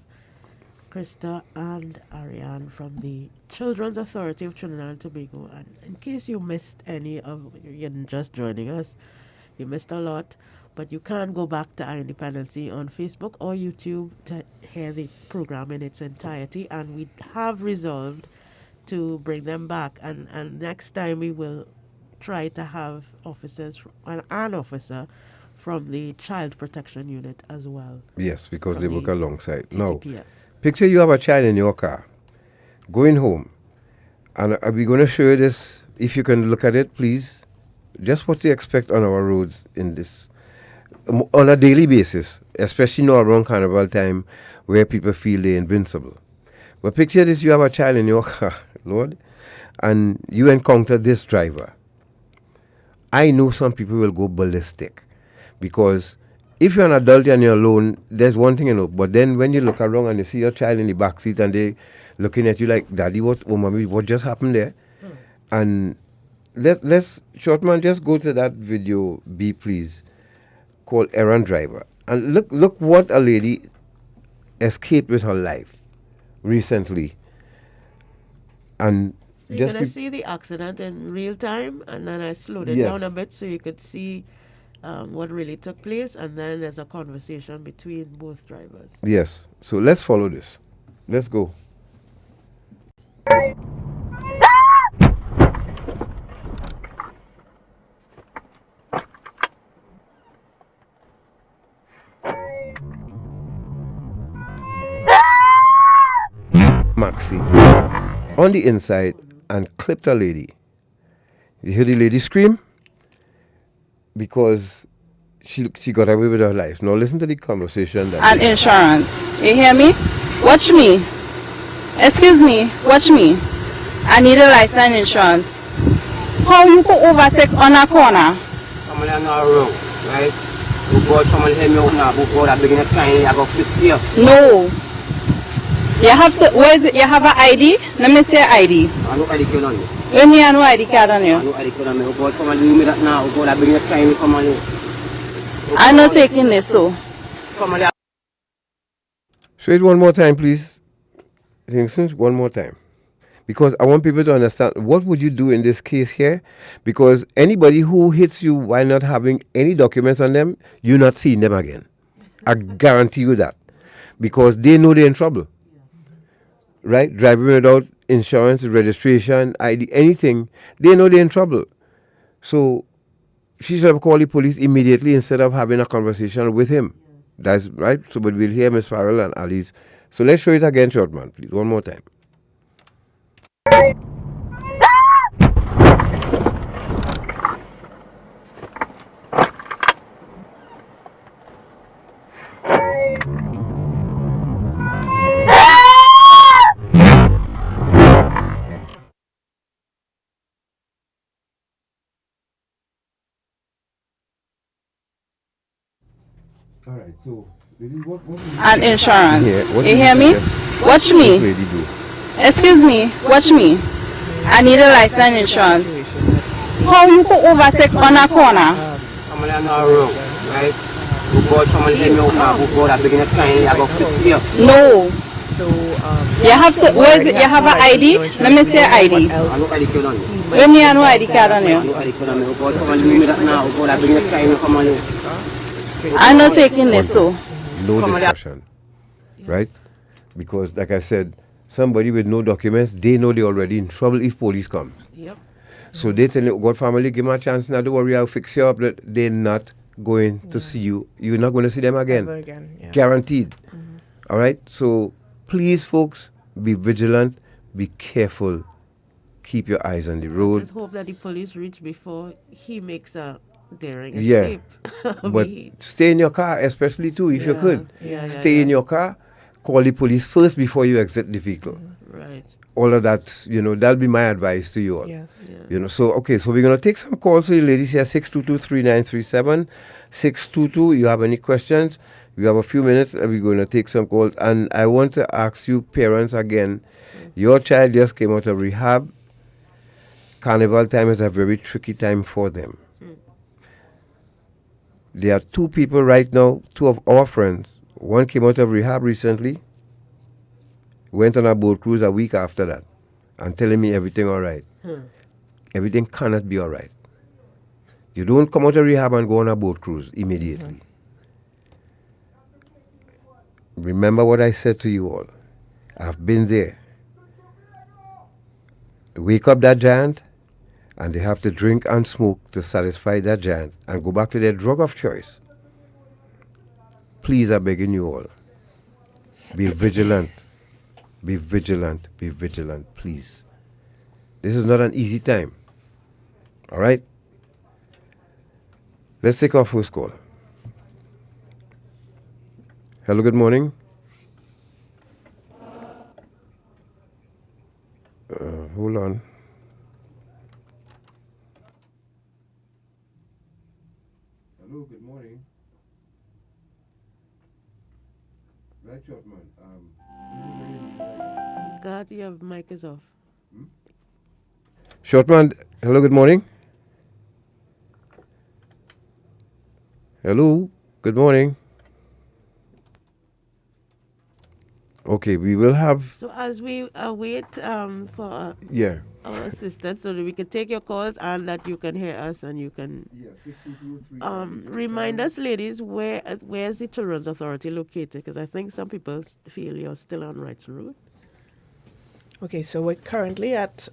Krista and Ariane from the Children's Authority of Trinidad and Tobago. And in case you missed any of, you're just joining us, you missed a lot, but you can go back to Eye on Dependency on Facebook or YouTube to hear the program in its entirety, and we have resolved to bring them back, and next time we will try to have officers, an officer from the Child Protection Unit as well. Yes, because from they work alongside. TTPS. Now, picture you have a child in your car, going home, and we're going to show you this. If you can look at it, please. Just what you expect on our roads in this, on a daily basis, especially now around Carnival time, where people feel they're invincible. But picture this, you have a child in your car, Lord, and you encounter this driver. I know some people will go ballistic, because if you're an adult and you're alone, there's one thing, but then when you look around and you see your child in the back seat and they looking at you like, Daddy, mommy, what just happened there? And let's, Shortman, just go to that video, B, please, called Errand Driver. And look what a lady escaped with her life recently. And so you're going to see the accident in real time, and then I slowed it down a bit so you could see what really took place, and then there's a conversation between both drivers. Yes. So let's follow this. Let's go. Maxi on the inside and clipped a lady. You hear the lady scream? Because she got away with her life. Now listen to the conversation. And insurance. You hear me? Watch me. Excuse me. Watch me. I need a license insurance. How you could overtake on a corner? Someone on our road, right? Someone help me out now before I begin to crying. I got fix here. No. You have to, where is it? You have an ID? Let me see ID. I no ID card on you. When you have no ID card on you? I no ID card on me. Oh, someone do me that now. Oh, I begin to crying for money. I'm not taking this, so. Show it one more time, please. One more time. Because I want people to understand, what would you do in this case here? Because anybody who hits you while not having any documents on them, you're not seeing them again. I guarantee you that. Because they know they're in trouble. Right? Driving without insurance, registration, ID, anything, they know they're in trouble. So she should have called the police immediately instead of having a conversation with him. That's right. So, but we'll hear Ms. Farrell and Alice. So let's show it again, Shortman, please. One more time. All right, so and insurance. You hear me? Watch me. Excuse me. Watch me. I need a license insurance. How you could overtake on a corner? I'm on our road, right? Someone help me out now before I begin to crying. I got fix here. No. So you have to, where is it? You have an ID? Let me see ID. I no ID card on you. When you have no ID card on you? I no ID card on me. Oh, someone do me that now before I begin to crying for money. I'm not taking this, so. No discussion, right? Because, like I said, somebody with no documents, they know they're already in trouble if police come. Yep. So they tell you, God family, give me a chance now, don't worry, I'll fix you up. They're not going to see you. You're not going to see them again. Ever again, yeah. Guaranteed. All right? So please, folks, be vigilant, be careful, keep your eyes on the road. Just hope that the police reach before he makes a daring Yeah. escape. But stay in your car, especially too, if you could. Stay in your car, call the police first before you exit the vehicle. Right. All of that, that'll be my advice to you all. Yes. So we're going to take some calls for you ladies here, 622-3937. 622, you have any questions? We have a few minutes and we're going to take some calls. And I want to ask you parents again, your child just came out of rehab. Carnival time is a very tricky time for them. There are two people right now, two of our friends. One came out of rehab recently, went on a boat cruise a week after that, and telling me everything all right. Everything cannot be all right. You don't come out of rehab and go on a boat cruise immediately. Remember what I said to you all. I've been there. Wake up that giant, and they have to drink and smoke to satisfy that giant and go back to their drug of choice. Please, I'm begging you all. Be vigilant. Be vigilant. Be vigilant, please. This is not an easy time. All right? Let's take our first call. Hello, good morning. Hold on. Hello, good morning. Right, Shortman. God, your mic is off. Shortman, hello, good morning. Hello, good morning. Okay, we will have... So as we wait for our assistance so that we can take your calls and that you can hear us and you can remind us, ladies, where's the Children's Authority located? Because I think some people feel you're still on Rights Road. Okay, so we're currently at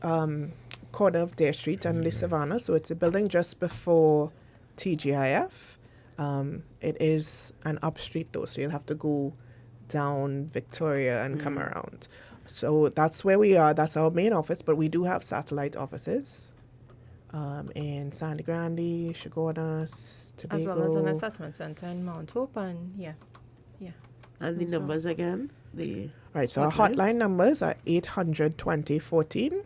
corner of Dare Street and Le Savannah, so it's a building just before TGIF. It is an up street though, so you'll have to go down Victoria and come around. So that's where we are. That's our main office, but we do have satellite offices in Sandy Grande, Chaguanas, Tobago. As well as an assessment center in Mount Hope, and And the numbers again? Right, so our hotline numbers are 800-2014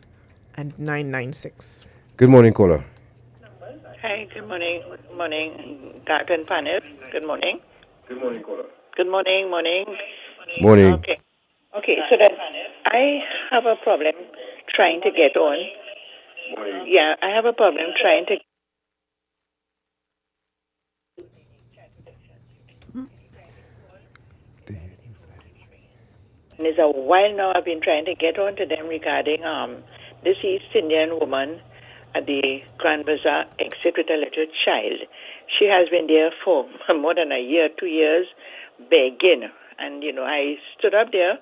and 996. Good morning, caller. Hi, good morning. Good morning, Garden Panel. Good morning. Good morning, caller. Good morning, morning. Morning. Okay, so that I have a problem trying to get on. Yeah, I have a problem trying to. And it's a while now I've been trying to get on to them regarding this East Indian woman at the Grand Bazaar exit with a little child. She has been there for more than a year, 2 years, begging. And, I stood up there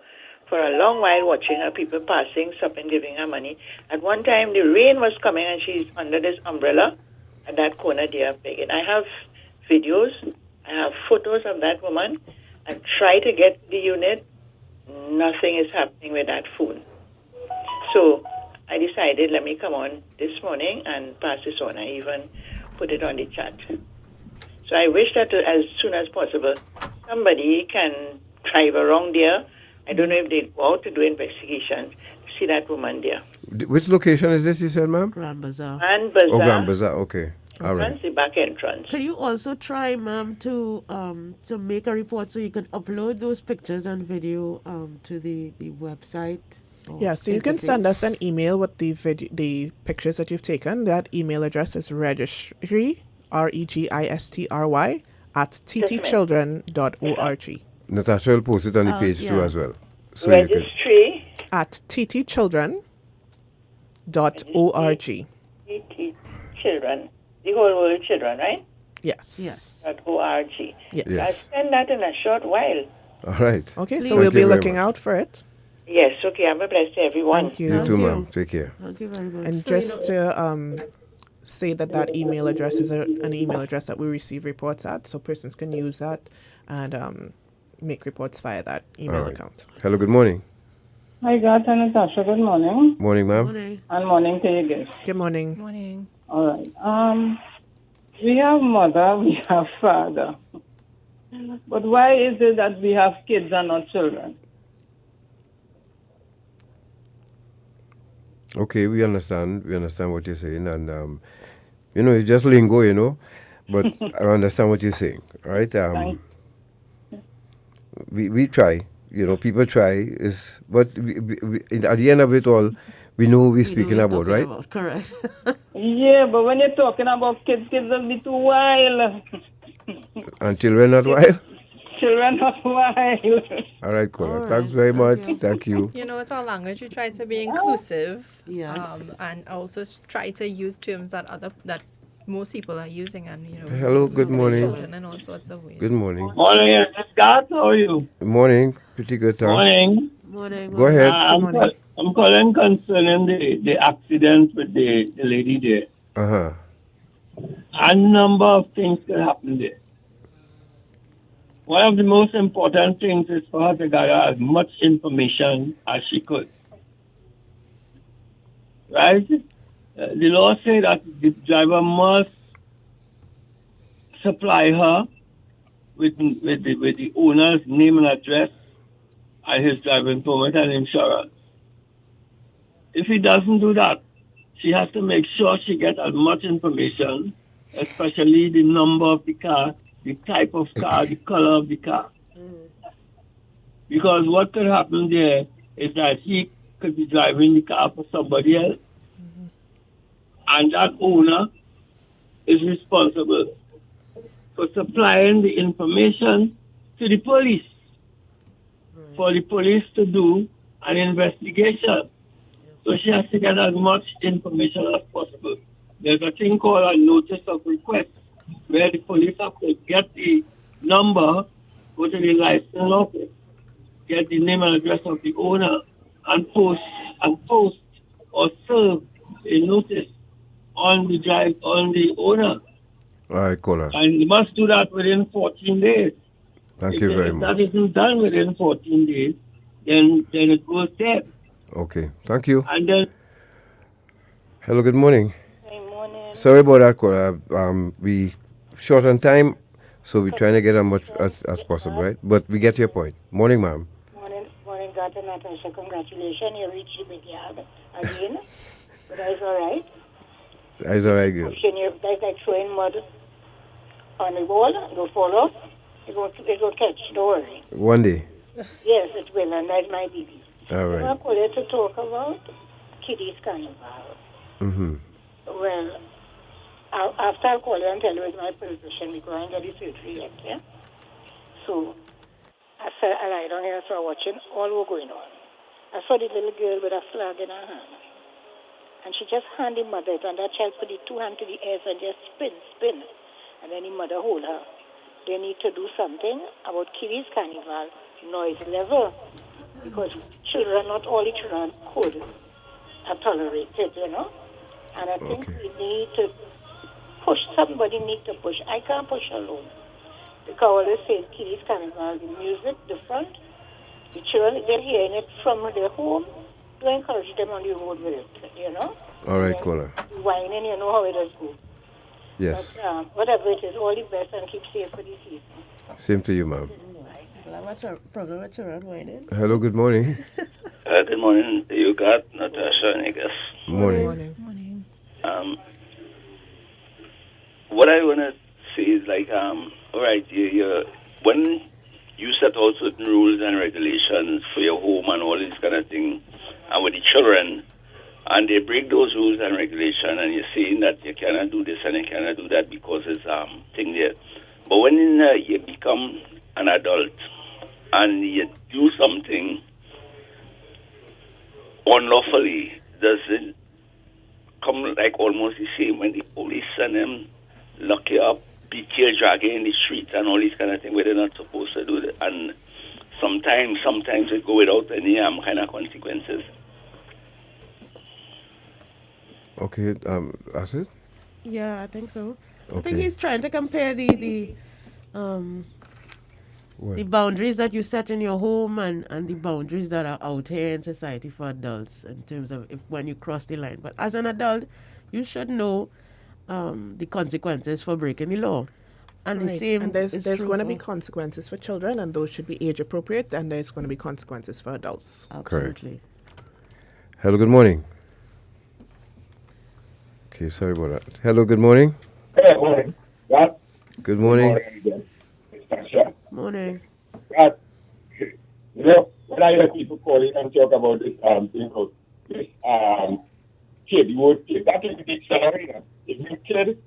for a long while watching her, people passing, stopping, giving her money. At one time, the rain was coming and she's under this umbrella at that corner there begging. I have videos, I have photos of that woman. I try to get the unit. Nothing is happening with that phone. So I decided, let me come on this morning and pass this on. I even put it on the chat. So I wish that as soon as possible, somebody can drive around there. I don't know if they go out to do investigation to see that woman there. Which location is this, you said, ma'am? Grand Bazaar. Grand Bazaar. Oh, Grand Bazaar, okay. All right. That's the back entrance. Can you also try, ma'am, to make a report so you can upload those pictures and video to the website? Yeah, so you can send us an email with the pictures that you've taken. That email address is registry, REGISTRY, at ttchildren.org. Natasha will post it on the page too as well. So registry at ttchildren.org. TT Children. The whole world children, right? Yes. .org. Yes. I'll send that in a short while. All right. Okay, so we'll be looking out for it. Yes, okay. I'm a blessed to everyone. Thank you. You too, ma'am. Take care. Thank you very much. And just to say that email address is an email address that we receive reports at, so persons can use that and make reports via that email account. Hello, good morning. Hi, Garth and Natasha. Good morning. Morning, ma'am. Morning. And morning to you guys. Good morning. Morning. All right. We have mother, we have father. But why is it that we have kids and not children? Okay, we understand. We understand what you're saying, and it's just lingo, but I understand what you're saying. All right. We try. People try. But at the end of it all, we know who we're speaking about, right? Correct. Yeah, but when you're talking about kids will be too wild. And children not wild. Children not wild. All right, Cora. Thanks very much. Thank you. It's our language. We try to be inclusive, yes. And also try to use terms that most people are using, and Hello. Good morning. children in all sorts of ways. Good morning. Morning, Scott. How are you? Good morning. Pretty good. Thanks. Morning. Morning. Go ahead. I'm calling concerning the accident with the lady there. A number of things could happen there. One of the most important things is for her to gather as much information as she could. Right? The law says that the driver must supply her with the owner's name and address and his driving permit and insurance. If he doesn't do that, she has to make sure she gets as much information, especially the number of the car, the type of car, the color of the car. Because what could happen there is that he could be driving the car for somebody else, and that owner is responsible for supplying the information to the police, for the police to do an investigation. So she has to get as much information as possible. There's a thing called a notice of request, where the police have to get the number, go to the license office, get the name and address of the owner, and post or serve a notice on the owner. All right, caller. And you must do that within 14 days. Thank you very much. If that isn't done within 14 days, then it goes dead. Okay, thank you. And then. Hello, good morning. Good morning. Sorry about that, caller. We short on time, so we're trying to get as much as possible, right? But we get your point. Morning, ma'am. Morning, Dr. Natasha. Congratulations, you reached the big yard again. But that's all right. That's all right, girl. That's like throwing mud on the wall. It'll fall off. It will catch. Don't worry. One day. Yes, it will, and that's my baby. All right. I'm calling to talk about Kiddies Carnival. Mm-hmm. Well, after I'll call you and tell you it's my position because I ain't got the surgery yet, yeah? So, I lie down here, so I'm watching all what going on. I saw the little girl with a flag in her hand. And she just handed the mother it, and that child put the two hands to the air and just spin. And then the mother hold her. They need to do something about Kiddies Carnival noise level. Because children, not all the children could tolerate it, And I think we need to push. Somebody needs to push. I can't push alone. Because all they say is Kiddies Carnival, the music, the front, the children, they're hearing it from their home. To encourage them on the road with it, All right, caller. Whining, you know how it does go. Yes. But whatever it is, all the best and keep safe for the season. Same to you, ma'am. What's your problem with children whining? Hello, good morning. Good morning. You got Natasha and I guess. Morning. What I want to say is all right, when you set out certain rules and regulations for your home and all this kind of thing, and with the children, and they break those rules and regulations, and you're saying that you cannot do this and you cannot do that because it's thing there. But when you become an adult and you do something unlawfully, does it come like almost the same when the police and them lock you up, beat you, drag you in the streets and all these kind of things where they're not supposed to do that? And sometimes it go without any kind of consequences. Okay, that's it? Yeah, I think so. Okay. I think he's trying to compare the boundaries that you set in your home and the boundaries that are out here in society for adults in terms of when you cross the line. But as an adult, you should know the consequences for breaking the law. And the Right. same And there's is going to true be consequences for children, and those should be age appropriate, and there's going to be consequences for adults. Absolutely. Hello, good morning. Okay, sorry about that. Hello, good morning. Good morning. Good morning. Morning. You know, when I hear people calling and talk about this, this kid, the word kid, that is the dictionary. If you kid,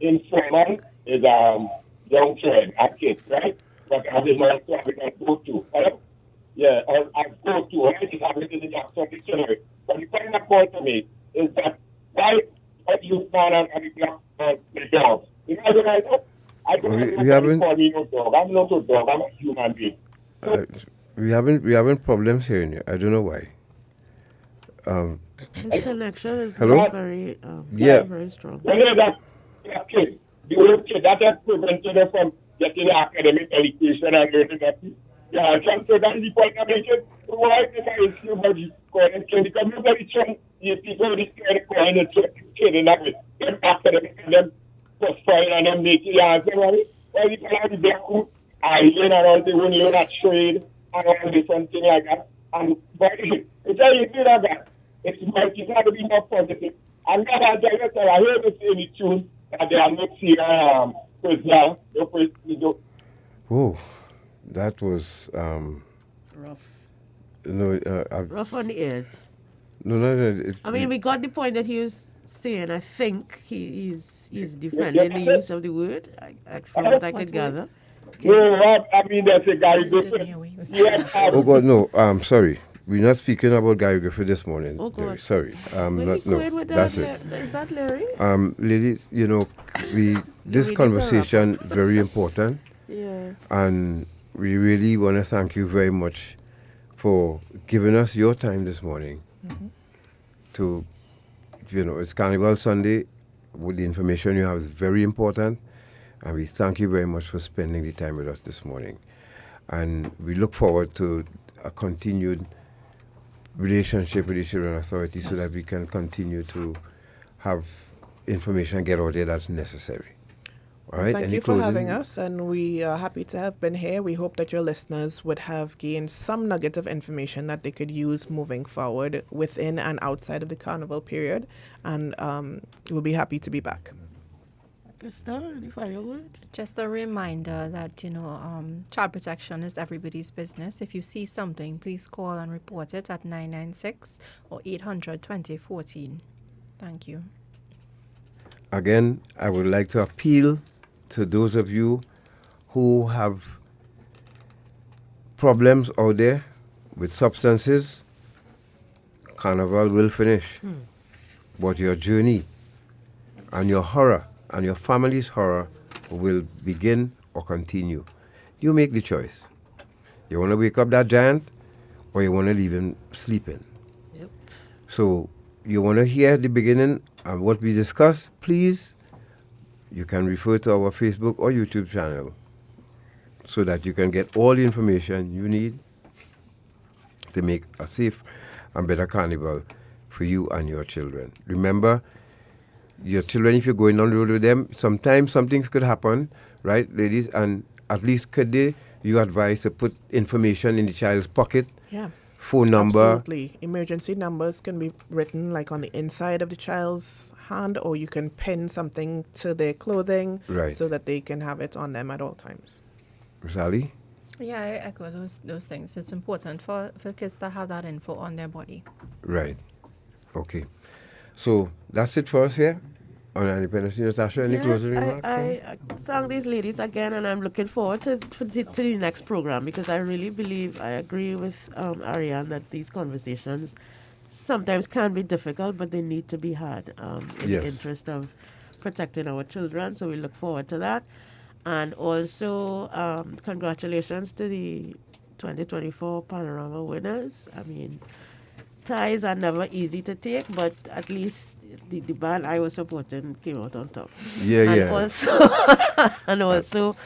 informal is young child, a kid, right? But as a man, so we can go to, right? Yeah, or I go to, right? It's happening in the Oxford Dictionary. But the point that called to me is that why you found out and the dog? You know, I don't We haven't. call me no dog. I'm not a dog. I'm a human being. We haven't problems hearing you. I don't know why. His connection is Hello? not very, Yeah. very strong. When you're that kid, the old kid, that has prevented us from getting academic education and learning that. Yeah, so that's the point I'm making. Why did I issue about this calling kid? Because nobody trying to people this kind of calling a kid and that way. Them academic and them postpone and them make it answer, right? Why the people have the black hook, island and all the one learn that trade and all different things like that. And but it's all you do that. It's got to be more positive. And that I heard this in the tune that they are not seeing prisoner, no prisoner. Whoa, that was rough. No, Rough on the ears. No. I mean, we got the point that he was saying. I think he's defending the use of the word, from what I could gather. No, I mean, that's a guy Oh God, no. Sorry. We're not speaking about Gary Griffith this morning. Oh God. Larry. Sorry. That's it. Is that Larry? Ladies, this conversation very important. Yeah. And we really want to thank you very much for giving us your time this morning. To, it's Carnival Sunday. With the information you have is very important. And we thank you very much for spending the time with us this morning. And we look forward to a continued relationship with the Children Authority so that we can continue to have information get out there that's necessary. All right. Thank you for having us, and we are happy to have been here. We hope that your listeners would have gained some nugget of information that they could use moving forward within and outside of the Carnival period, and we'll be happy to be back. Krista, any final words? Just a reminder that, child protection is everybody's business. If you see something, please call and report it at 996 or 800-2014. Thank you. Again, I would like to appeal to those of you who have problems out there with substances. Carnival will finish. But your journey and your horror and your family's horror will begin or continue. You make the choice. You want to wake up that giant or you want to leave him sleeping. Yep. So you want to hear the beginning and what we discuss, please, you can refer to our Facebook or YouTube channel so that you can get all the information you need to make a safe and better carnival for you and your children. Remember, your children, if you're going on the road with them, sometimes some things could happen, right, ladies? And at least you advise to put information in the child's pocket. Yeah. Phone number. Absolutely. Emergency numbers can be written like on the inside of the child's hand, or you can pin something to their clothing so that they can have it on them at all times. Sally? Yeah, I echo those things. It's important for kids to have that info on their body. Right. Okay. So that's it for us here on Independence. Natasha, any closing remarks? I thank these ladies again, and I'm looking forward to the next program, because I really believe, I agree with Ariane, that these conversations sometimes can be difficult, but they need to be had in the interest of protecting our children. So we look forward to that. And also, congratulations to the 2024 Panorama winners. I mean, ties are never easy to take, but at least the band I was supporting came out on top. And also,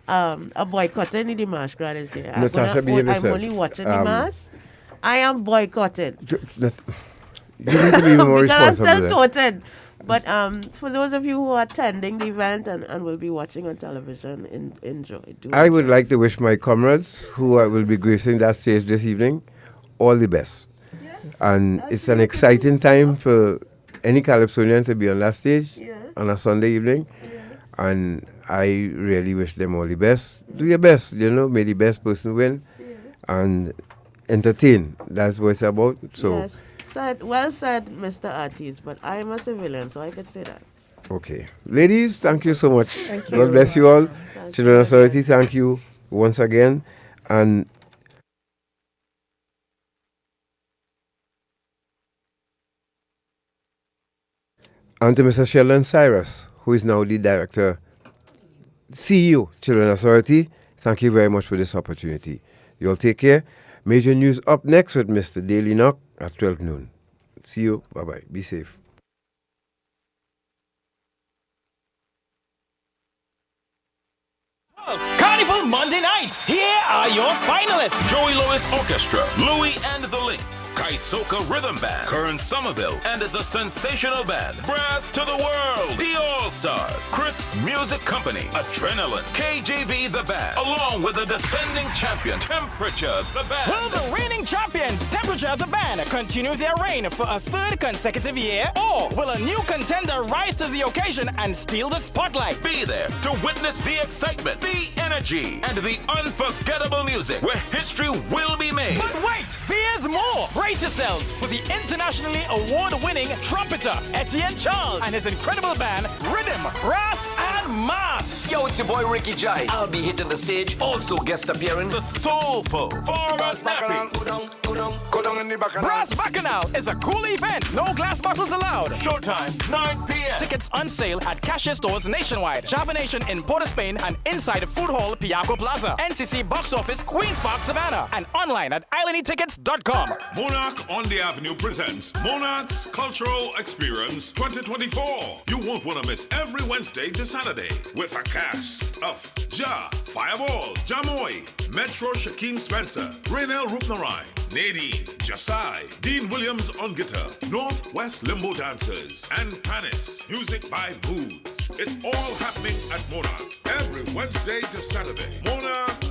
a boycotting in the Marsh Grad is there. Natasha, I'm only watching the Mass. I am boycotting. You need to be more responsible. Because I'm still toting. But for those of you who are attending the event and will be watching on television, enjoy. I would like to wish my comrades who will be gracing that stage this evening all the best. And it's an exciting time for any Calypsonian to be on that stage on a Sunday evening. And I really wish them all the best. Do your best, may the best person win. And entertain. That's what it's about. So. Yes, well said, Mr. Artis, but I'm a civilian, so I could say that. Okay. Ladies, thank you so much. Thank you. God bless you all. Children Authority, thank you once again. And to Mr. Sheldon Cyrus, who is now the Director, CEO, Children Authority, thank you very much for this opportunity. You all take care. Major news up next with Mr. Daily Knock at 12 noon. See you. Bye-bye. Be safe. Carnival Monday night. Here are your finalists. Joey Lewis Orchestra, Louie and the Lynx, Kaisoka Rhythm Band, Kern Somerville, and the Sensational Band, Brass to the World, the All-Stars, Chris Music Company, Adrenaline, KJV the Band, along with the defending champion, Temperature the Band. Will the reigning champions, Temperature the Band, continue their reign for a third consecutive year? Or will a new contender rise to the occasion and steal the spotlight? Be there to witness the excitement, the energy, and the unforgettable music where history will be made. But wait, there's more! Brace yourselves for the internationally award-winning trumpeter Etienne Charles and his incredible band Rhythm, Brass, and Mass. Yo, it's your boy Ricky Jai. I'll be hitting the stage, also guest appearing the soulful Brass Brass Bacchanal is a cool event. No glass bottles allowed. Showtime 9 p.m. Tickets on sale at cashier stores nationwide. Java Nation in Port of Spain and inside Food Hall Piaco Plaza. NCC box office Queens Park Savannah and online at islandetickets.com. Monarch on the Avenue presents Monarch's Cultural Experience 2024. You won't want to miss every Wednesday to Saturday with a cast of Ja, Fireball, Jamoy, Metro Shaquem Spencer, Raynel Rupnarai, Nadine, Jasai, Dean Williams on guitar, Northwest Limbo Dancers, and Panis. Music by Moods. It's all happening at Monarch's every Wednesday to Saturday. Monarch